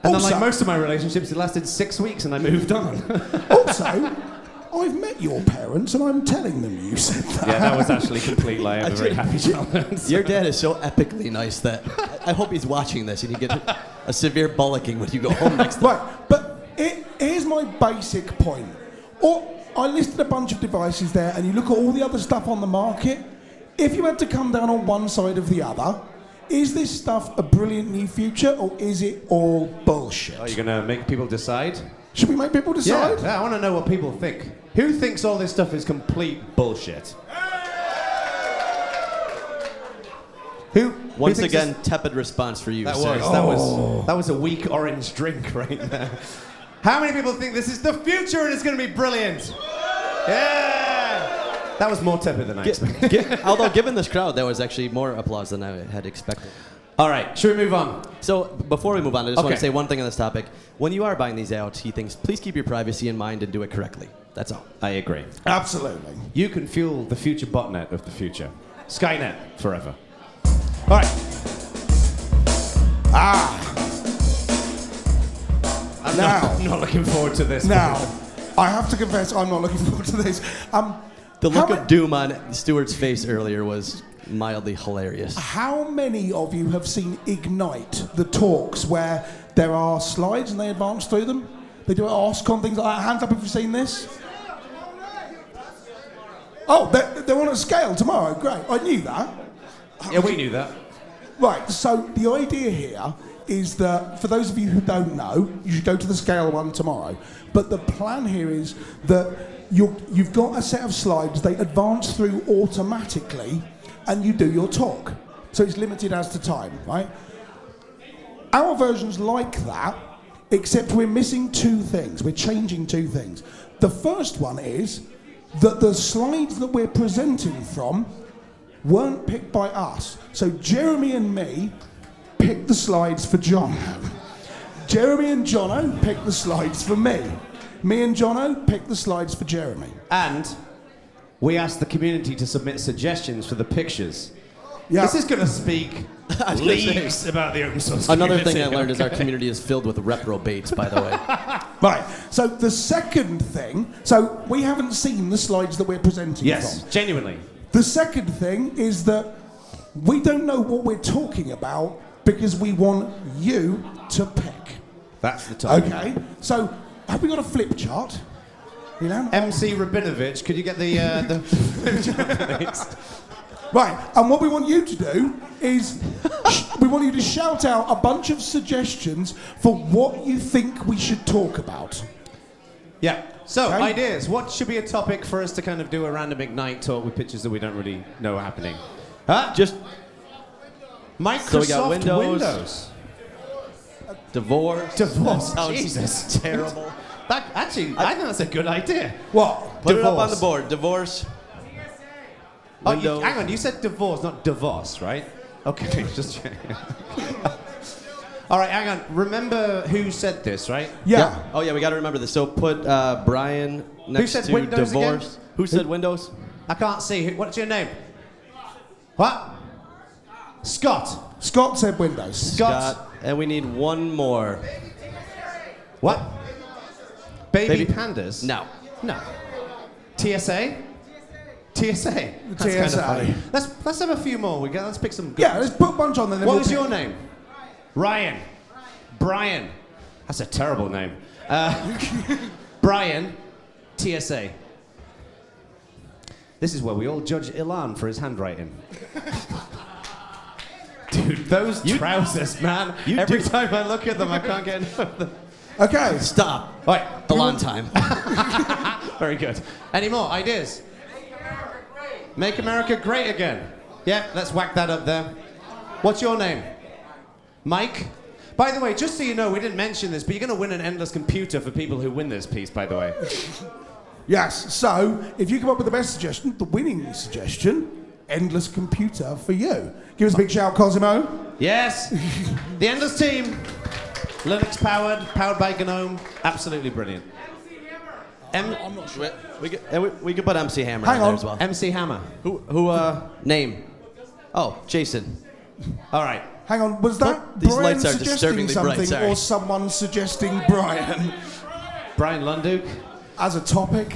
And then, like most of my relationships, it lasted 6 weeks, and I moved on. Also, I've met your parents, and I'm telling them you said that. Yeah, that was actually a complete lie. I have a very happy childhood. Your dad is so epically nice that I hope he's watching this and you get a severe bollocking when you go home next time. Right, but here's my basic point. I listed a bunch of devices there, and you look at all the other stuff on the market. If you had to come down on one side of the other, is this stuff a brilliant new future, or is it all bullshit? Are you going to make people decide? Should we make people decide? Yeah, I want to know what people think. Who thinks all this stuff is complete bullshit? Who Once thinks again, tepid response for you, that sir. that was a weak orange drink right there. How many people think this is the future and it's going to be brilliant? Yeah! That was more tepid than I expected. Although, given this crowd, there was actually more applause than I had expected. All right, should we move on? So, before we move on, I just want to say one thing on this topic. When you are buying these IoT things, please keep your privacy in mind and do it correctly. That's all. I agree. Absolutely. You can fuel the future botnet of the future. Skynet, forever. All right. I'm not looking forward to this. Now, I have to confess, I'm not looking forward to this. The look of doom on Stuart's face earlier was mildly hilarious. How many of you have seen Ignite, the talks where there are slides and they advance through them? They do ask on things like that. Hands up if you've seen this. Oh, they're on a SCaLE tomorrow. Great. I knew that. Yeah, we knew that. Right, so the idea here is that, for those of you who don't know, you should go to the SCaLE one tomorrow. But the plan here is that you've got a set of slides, they advance through automatically, and you do your talk. So it's limited as to time, right? Our version's like that, except we're missing two things. We're changing two things. The first one is that the slides that we're presenting from weren't picked by us. So Jeremy and me picked the slides for Jono. Jeremy and Jono picked the slides for me. Me and Jono picked the slides for Jeremy. And we asked the community to submit suggestions for the pictures. Yeah. This is going to speak leagues about the open source Another community. thing I learned is our community is filled with reprobates, by the way. Right, so the second thing, so we haven't seen the slides that we're presenting Yes, from. genuinely. The second thing is that we don't know what we're talking about because we want you to pick. That's the topic. Okay, so have we got a flip chart? You know? MC Rabinovich, could you get the flip chart, please? Right, and what we want you to do is we want you to shout out a bunch of suggestions for what you think we should talk about. Yeah. So, Okay. ideas. What should be a topic for us to kind of do a random Ignite talk with pictures that we don't really know are happening? Huh? Just Microsoft So we got Windows. divorce. Divorce. Sounds Jesus. terrible. That, actually, I think that's a good idea. What? Put it up on Divorce. the board. Divorce. Oh, Windows. hang on, you said divorce, not divorce, right? Okay, just checking. All right, hang on. Remember who said this, right? Yeah. Oh yeah, we got to remember this. So put Bryan next said to Windows divorce. again? Who said Windows? I can't see. What's your name? What? Scott. Scott said Windows. Scott. And we need one more. What? Baby Baby- pandas? No. No. TSA? TSA. That's kind of TSA. funny. Let's have a few more. Let's pick some good. Yeah, let's put a bunch on there. then What we'll was pick- your name? Ryan. Brian. That's a terrible name. Brian. TSA. This is where we all judge Ilan for his handwriting. Dude, those trousers, man. Every time I look at them, I can't get enough of them. Okay. Stop. All right. Alon time. Very good. Any more ideas? Make America great again. Yeah, let's whack that up there. What's your name? Mike? By the way, just so you know, we didn't mention this, but you're going to win an endless computer for people who win this piece, by the way. Yes. So, if you come up with the best suggestion, the winning suggestion, endless computer for you. Give us a big shout, Cosimo. Yes. The endless team. Linux powered by GNOME. Absolutely brilliant. I'm not sure. We could put MC Hammer Hang in there on. as well. MC Hammer. Who name? Oh, Jason. All right. Hang on, was that These Brian lights are suggesting disturbingly bright, something sorry. or someone suggesting Brian Brian Lunduke. as a topic?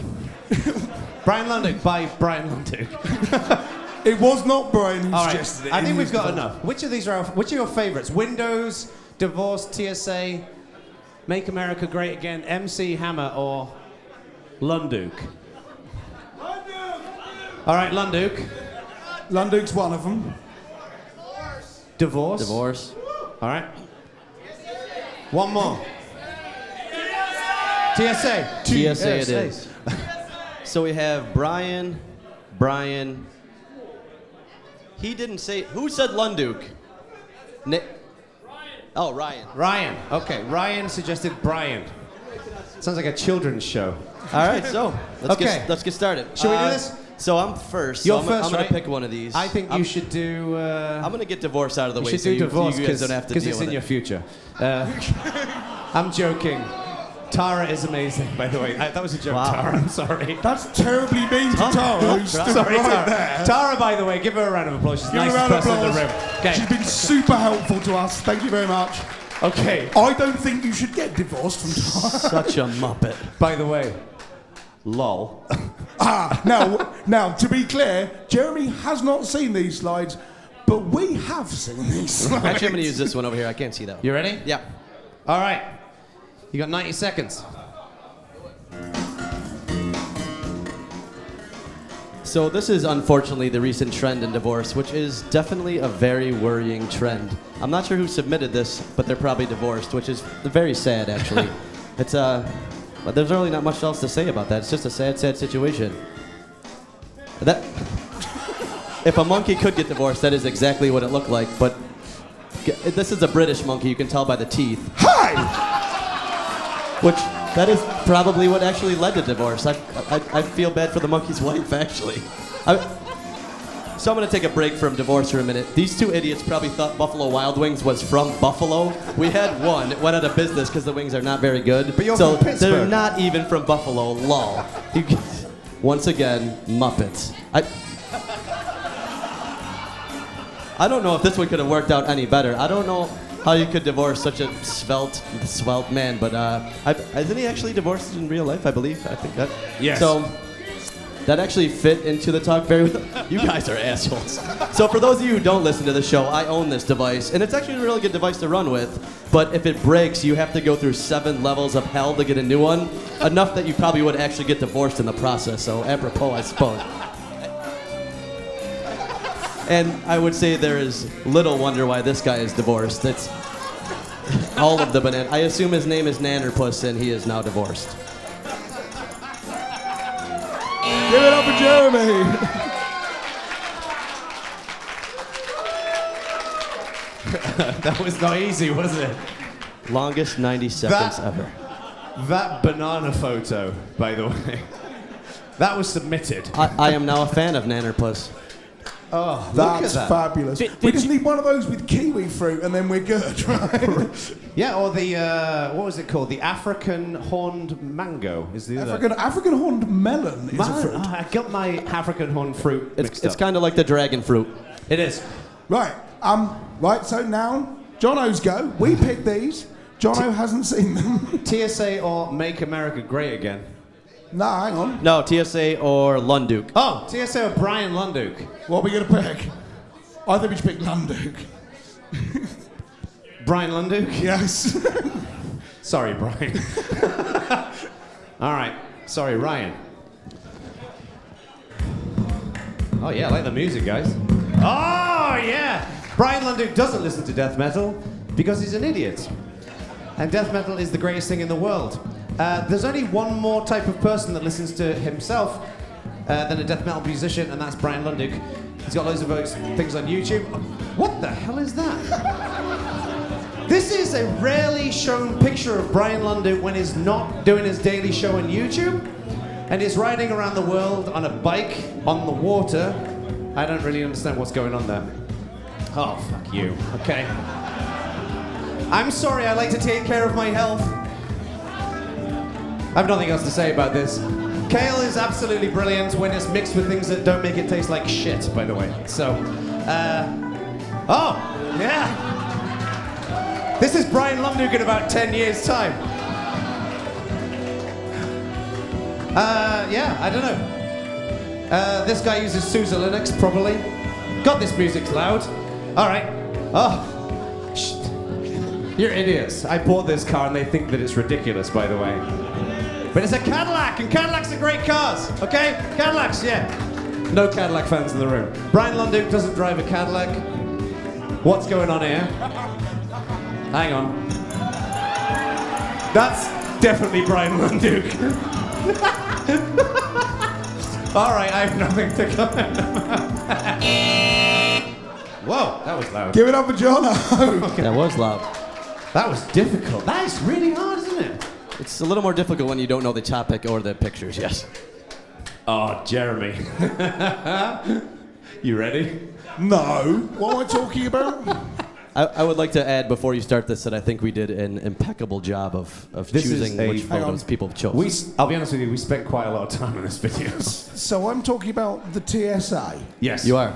Brian Lunduke by Brian Lunduke. It was not Brian who All right. suggested it. I in think his we've got defense. enough. Which are your favorites? Windows, Divorce, TSA, Make America Great Again, MC Hammer, or Lunduke? All right, Lunduke. Lunduke's one of them. Divorce. Divorce. All right. One more. TSA. TSA it is. So we have Brian. He didn't say. Who said Lunduke? Nick. Oh, Ryan. Ryan. Okay, Ryan suggested Brian. Sounds like a children's show. All right, so let's Okay. get started. Should we do this? So I'm first. You're so first, I'm gonna right? pick one of these. I think you should do. I'm gonna get divorce out of the You way. should so do Divorce you guys don't have to because deal it's with in it. your future. I'm joking. Tara is amazing, by the way. That was a joke, Wow. Tara. I'm sorry. That's terribly mean to Tara, who stood Sorry, right Tara. there. Tara, by the way, give her a round of applause. She's the Give her a nicest round of person in the applause. room. Okay. She's been super helpful to us. Thank you very much. Okay. I don't think you should get divorced from Tara. Such a muppet. By the way, lol. Now, to be clear, Jeremy has not seen these slides, but we have seen these slides. Actually, I'm gonna use this one over here. I can't see that one. You ready? Yeah. All right. You got 90 seconds. So this is unfortunately the recent trend in divorce, which is definitely a very worrying trend. I'm not sure who submitted this, but they're probably divorced, which is very sad actually. It's but there's really not much else to say about that. It's just a sad, sad situation. That if a monkey could get divorced, that is exactly what it looked like. But this is a British monkey. You can tell by the teeth. Hi! Which that is probably what actually led to divorce. I feel bad for the monkey's wife, actually. So I'm going to take a break from divorce for a minute. These two idiots probably thought Buffalo Wild Wings was from Buffalo. We had one. It went out of business because the wings are not very good. But you're so from Pittsburgh. they're not even from Buffalo. Lol. Once again, Muppets. I don't know if this one could have worked out any better. I don't know how you could divorce such a svelte man, but isn't he actually divorced in real life? I believe. I think that. Yes. So that actually fit into the talk very well. You guys are assholes. So for those of you who don't listen to the show, I own this device, and it's actually a really good device to run with. But if it breaks, you have to go through 7 levels of hell to get a new one. Enough that you probably would actually get divorced in the process. So apropos, I suppose. And I would say there is little wonder why this guy is divorced. It's all of the banana. I assume his name is Nannerpuss, and he is now divorced. Give it up for Jeremy. That was not easy, was it? Longest 90 seconds ever. That banana photo, by the way, that was submitted. I am now a fan of Nannerpuss. Oh, That's look at that. fabulous. We just need one of those with kiwi fruit and then we're good, right? Yeah, or the, what was it called? The African horned mango is the other. African horned melon is a fruit. Oh, I got my African horned fruit mixed It's up. kind of like the dragon fruit. It is. Right, right, so now, Jono's go. We picked these. Jono hasn't seen them. TSA or Make America Great Again? No, hang on. No, TSA or Lunduk. Oh, TSA or Bryan Lunduk? What are we going to pick? I think we should pick Lunduk. Bryan Lunduk? Yes. Sorry, Bryan. All right. Sorry, Ryan. Oh, yeah, I like the music, guys. Oh, yeah! Bryan Lunduk doesn't listen to death metal because he's an idiot. And death metal is the greatest thing in the world. There's only one more type of person that listens to himself than a death metal musician, and that's Bryan Lunduk. He's got loads of things on YouTube. What the hell is that? This is a rarely shown picture of Bryan Lunduk when he's not doing his daily show on YouTube, and he's riding around the world on a bike on the water. I don't really understand what's going on there. Oh, fuck you. Okay. I'm sorry, I like to take care of my health. I have nothing else to say about this. Kale is absolutely brilliant when it's mixed with things that don't make it taste like shit, by the way. So, oh, yeah. This is Bryan Lunduk in about 10 years' time. Yeah, I don't know. This guy uses SUSE Linux, probably. God, this music's loud. All right. Oh. You're idiots. I bought this car and they think that it's ridiculous, by the way. But it's a Cadillac, and Cadillacs are great cars, okay? Cadillacs, yeah. No Cadillac fans in the room. Bryan Lunduk doesn't drive a Cadillac. What's going on here? Hang on. That's definitely Bryan Lunduk. All right, I have nothing to comment about. Whoa, that was loud. Give it up for Jono. Okay. That was loud. That was difficult. That is really hard, isn't it? It's a little more difficult when you don't know the topic or the pictures, yes. Oh, Jeremy. You ready? No. What am I talking about? I would like to add before you start this that I think we did an impeccable job of choosing which photos people chose. I'll be honest with you, we spent quite a lot of time on this video. So I'm talking about the TSA. Yes. You are.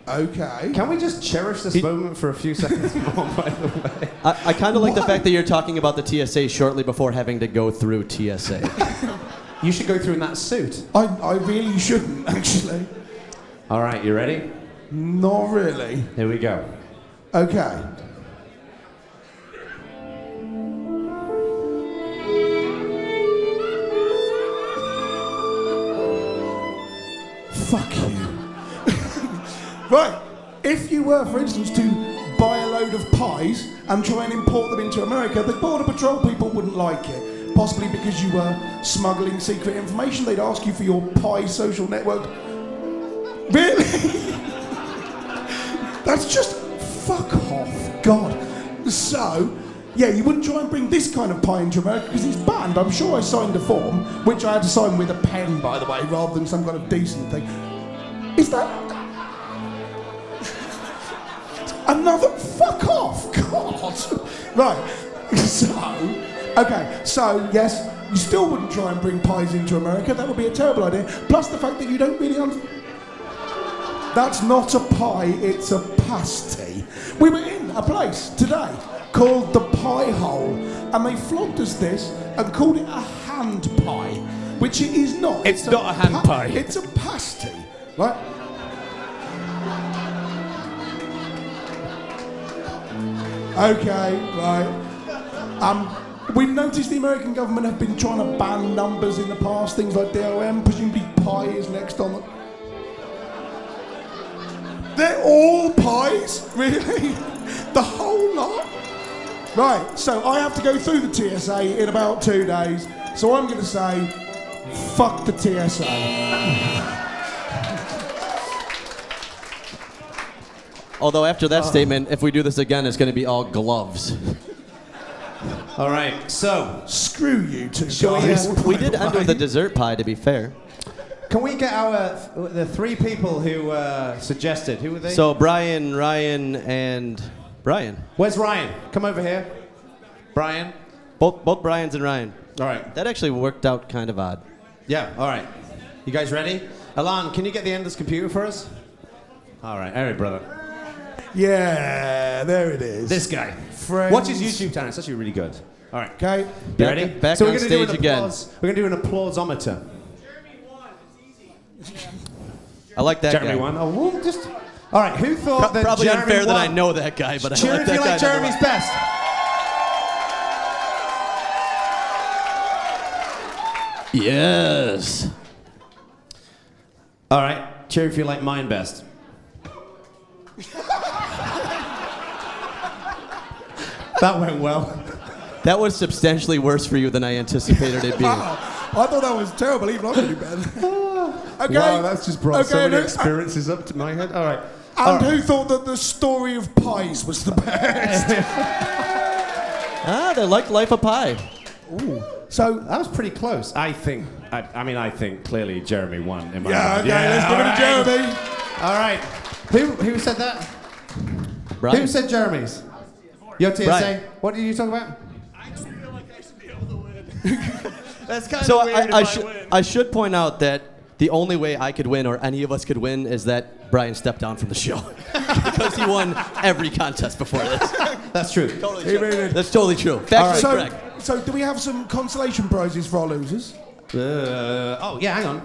Okay. Can we just cherish this moment for a few seconds more, by the way? I kind of like the fact that you're talking about the TSA shortly before having to go through TSA. You should go through in that suit. I really shouldn't, actually. All right, you ready? Not really. Here we go. Okay. Fuck you. Right, if you were, for instance, to buy a load of pies and try and import them into America, the Border Patrol people wouldn't like it. Possibly because you were smuggling secret information. They'd ask you for your pie social network. Really? That's just fuck off. God. So, yeah, you wouldn't try and bring this kind of pie into America because it's banned. I'm sure I signed a form, which I had to sign with a pen, by the way, rather than some kind of decent thing. Is that... Another fuck off, God. Right, so, okay, so yes, you still wouldn't try and bring pies into America. That would be a terrible idea. Plus the fact that you don't really That's not a pie, it's a pasty. We were in a place today called the Pie Hole, and they flogged us this and called it a hand pie, which it is not. It's not a hand pie. It's a pasty, right? Okay, right. We've noticed the American government have been trying to ban numbers in the past, things like DOM, presumably pi is next on the... They're all pies? Really? The whole lot? Right, so I have to go through the TSA in about 2 days, so I'm going to say Fuck the TSA. Although after that statement, if we do this again, it's going to be all gloves. All right, so Screw you two Shall we, guys. We did end with a dessert pie, to be fair. can we get the 3 people who suggested? Who were they? So Bryan, Ryan, and Bryan. Where's Ryan? Come over here. Bryan. Both Bryans and Ryan. All right. That actually worked out kind of odd. Yeah. All right. You guys ready? Alan, can you get the endless computer for us? All right. All right, brother. Yeah, there it is. This guy. Friends. Watch his YouTube channel. It's actually really good. All right. Okay. You ready? Back so on we're gonna do stage an again. applause. We're gonna do an applausometer. I like that Jeremy guy. won. Oh, well, just. All right. Who thought that Probably Jeremy unfair won? that I know that guy, but Cheer I like if that you guy. like Jeremy's best. Yes. All right. Cheer if you like mine best. That went well. That was substantially worse for you than I anticipated it being. I thought that was terrible. Even I could do better. Okay. Wow, that's just brought so Okay, many no- experiences up to my head. All right. And who thought that the story of pies was the best? They like Life of Pi. So, That was pretty close. I think. I think clearly Jeremy won. In my yeah, mind. okay, let's give it to Jeremy. All right. Who said that? Bryan. Who said Jeremy's? Your TSA. Bryan. What did you talk about? I just feel like I should be able to win. That's kind So of weird I should point out that the only way I could win, or any of us could win, is that Bryan stepped down from the show. Because he won every contest before this. That's true. Totally He true. really did. That's totally true. Factually So, correct. so do we have some consolation prizes for our losers? Oh yeah, hang on.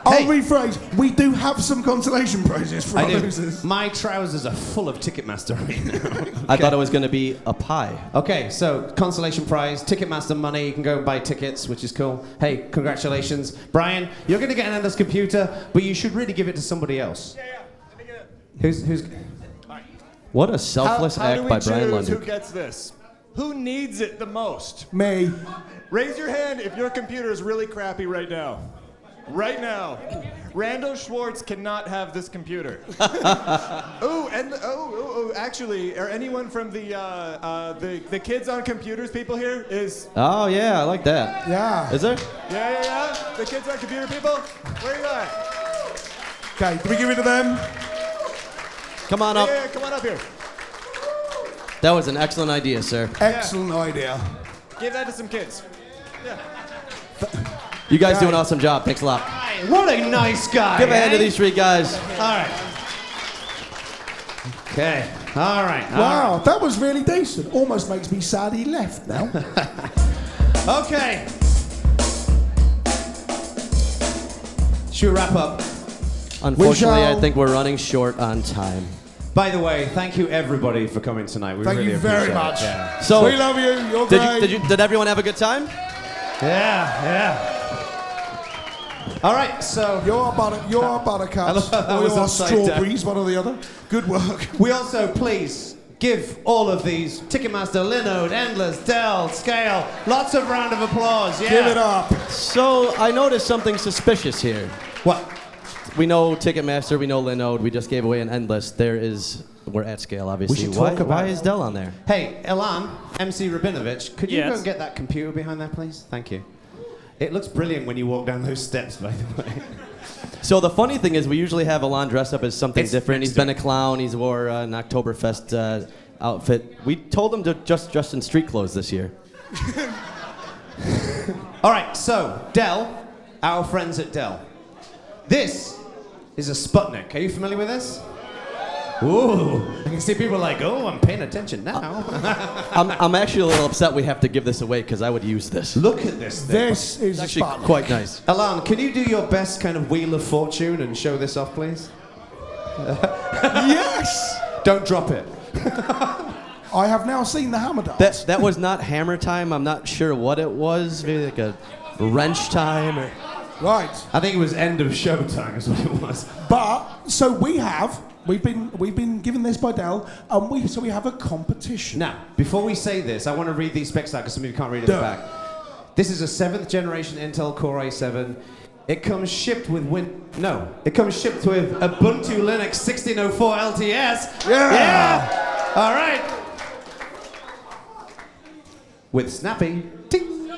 I'll Hey. rephrase. We do have some consolation prizes for our I do. losers. My trousers are full of Ticketmaster right now. I thought it was going to be a pie. Okay, so consolation prize, Ticketmaster money. You can go and buy tickets, which is cool. Hey, congratulations, Bryan. You're going to get an endless computer, but you should really give it to somebody else. Yeah. Let me get it. Who's? What a selfless How do act we by Bryan choose who Lundy. gets this? Who needs it the most? Me. Raise your hand if your computer is really crappy right now. Right now. Randall Schwartz cannot have this computer. Actually, are anyone from the kids on computers people here? Oh, yeah, I like that. Yeah. Is there? Yeah. The kids on computer people? Where are you at? Okay, do we give it to them? Come on up. Yeah, come on up here. That was an excellent idea, sir. Excellent idea. Give that to some kids. Yeah. You guys do an awesome job. Thanks a lot. What a nice guy. Give a hand to eh? these 3 guys. All right. Okay. All right. Wow, that was really decent. Almost makes me sad he left now. Okay. Should we wrap up? Unfortunately, I shall- think we're running short on time. By the way, thank you everybody for coming tonight. We Thank really you very appreciate it. much. Yeah. So, We love you. You're great. did everyone have a good time? Yeah. All right, so You're our buttercups. I love how that or was you're our upside down. strawberries, one or the other. Good work. we also please give all of these Ticketmaster, Linode, Endless, Dell, SCaLE, lots of round of applause. Yeah. Give it up. So, I noticed something suspicious here. What? We know Ticketmaster, we know Linode, we just gave away an Endless. We're at SCaLE, obviously. should talk about why it. is Dell on there? Hey, Elan, MC Rabinovich, could you Yes. go and get that computer behind there, please? Thank you. It looks brilliant when you walk down those steps, by the way. So the funny thing is we usually have Alon dress up as something It's different. next He's to been a it. clown. He's wore an Oktoberfest outfit. We told him to just dress in street clothes this year. All right, so Dell, our friends at Dell. This is a Sputnik. Are you familiar with this? Ooh, I can see people like, oh, I'm paying attention now. I'm actually a little upset we have to give this away because I would use this. Look at this thing. This is It's actually fun. quite nice. Alan, can you do your best kind of Wheel of Fortune and show this off, please? Yes! Don't drop it. I have now seen the hammer dance. That was not hammer time. I'm not sure what it was. Maybe like a wrench time. Or... Right. I think it was end of show time is what it was. But so we've been given this by Dell, and we have a competition. Now, before we say this, I want to read these specs out because some of you can't read it Do at the it. back. This is a 7th generation Intel Core i7. It comes shipped with it comes shipped with Ubuntu Linux 1604 LTS. Yeah! All right. With Snappy. Ting.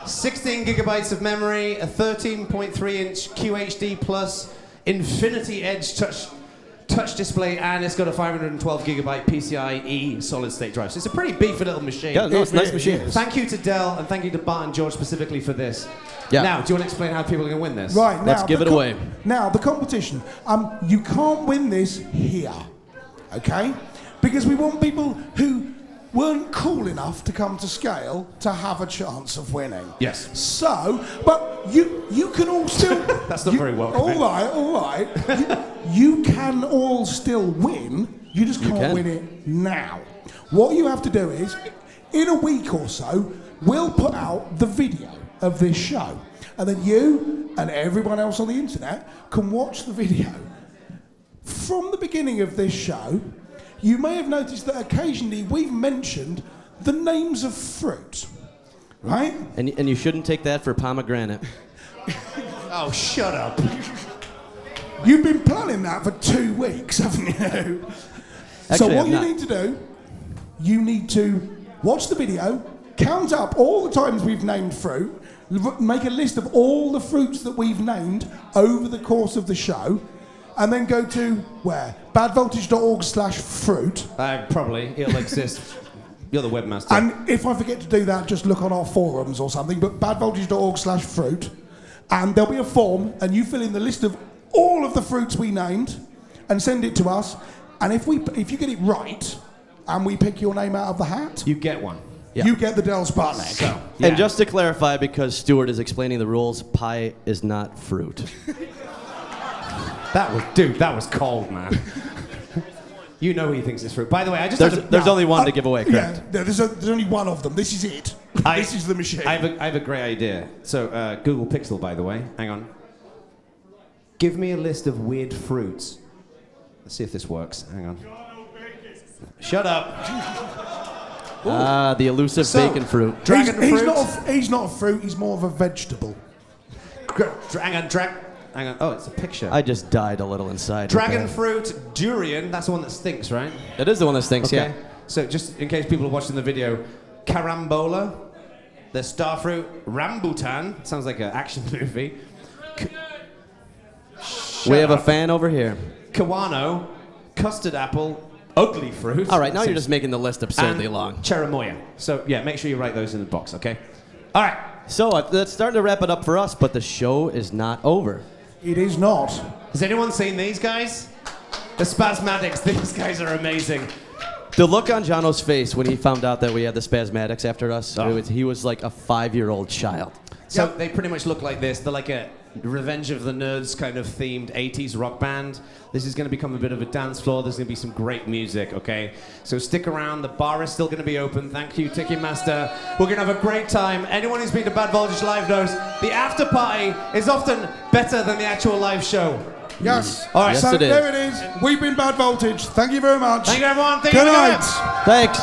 16 gigabytes of memory, a 13.3-inch QHD plus Infinity Edge touch display, and it's got a 512 gigabyte PCIe solid state drive. So it's a pretty beefy little machine. Yeah, no, it's a nice machine. Thank you to Dell, and thank you to Bart and George specifically for this. Yeah. Now, do you want to explain how people are going to win this? Right, now, let's give it away. Now, the competition. You can't win this here, okay? Because we want people who weren't cool enough to come to SCaLE to have a chance of winning. Yes. So, but you can all still... That's not very welcoming. All right. You can all still win. You just can't win it now. What you have to do is, in a week or so, we'll put out the video of this show. And then you and everyone else on the internet can watch the video. From the beginning of this show, you may have noticed that occasionally we've mentioned the names of fruit, right? And you shouldn't take that for pomegranate. Oh, shut up. You've been planning that for 2 weeks, haven't you? So what you need to do, you need to watch the video, count up all the times we've named fruit, make a list of all the fruits that we've named over the course of the show, and then go to where? badvoltage.org/fruit. Probably. It'll exist. You're the webmaster. And if I forget to do that, just look on our forums or something, but badvoltage.org/fruit, and there'll be a form, and you fill in the list of all of the fruits we named, and send it to us, and if you get it right, and we pick your name out of the hat, you get one. Yeah. You get the Dell Sputnik. So, And just to clarify, because Stuart is explaining the rules, pie is not fruit. That was cold, man. You know he thinks it's fruit. By the way, I just there's only one to give away, correct? Yeah, there's only one of them. This is it. This is the machine. I have a great idea. So, Google Pixel, by the way. Hang on. Give me a list of weird fruits. Let's see if this works. Hang on. Jono Bacon. Shut up. The elusive bacon fruit. Dragon fruit. He's not a fruit. He's more of a vegetable. Hang on. Oh, it's a picture. I just died a little inside. Dragon fruit, durian. That's the one that stinks, right? It is the one that stinks, Okay. yeah. So just in case people are watching the video, carambola, the starfruit, rambutan. Sounds like an action movie. We have a fan over here. Kawano, custard apple, ugly fruit. All right, now you're just making the list absurdly long. Cherimoya. So yeah, make sure you write those in the box, okay? All right. So that's starting to wrap it up for us, but the show is not over. It is not. Has anyone seen these guys? The Spasmatics. These guys are amazing. The look on Jono's face when he found out that we had the Spasmatics after us, Oh. he was like a 5-year-old child. So they pretty much look like this. They're like a Revenge of the Nerds kind of themed 80s rock band. This is going to become a bit of a dance floor. There's going to be some great music, okay? So stick around. The bar is still going to be open. Thank you, Ticketmaster. We're going to have a great time. Anyone who's been to Bad Voltage Live knows the after party is often better than the actual live show. Yes. All right. Yes, So it is. there it is. We've been Bad Voltage. Thank you very much. Thank you, everyone. Thank Good you. night. Thanks.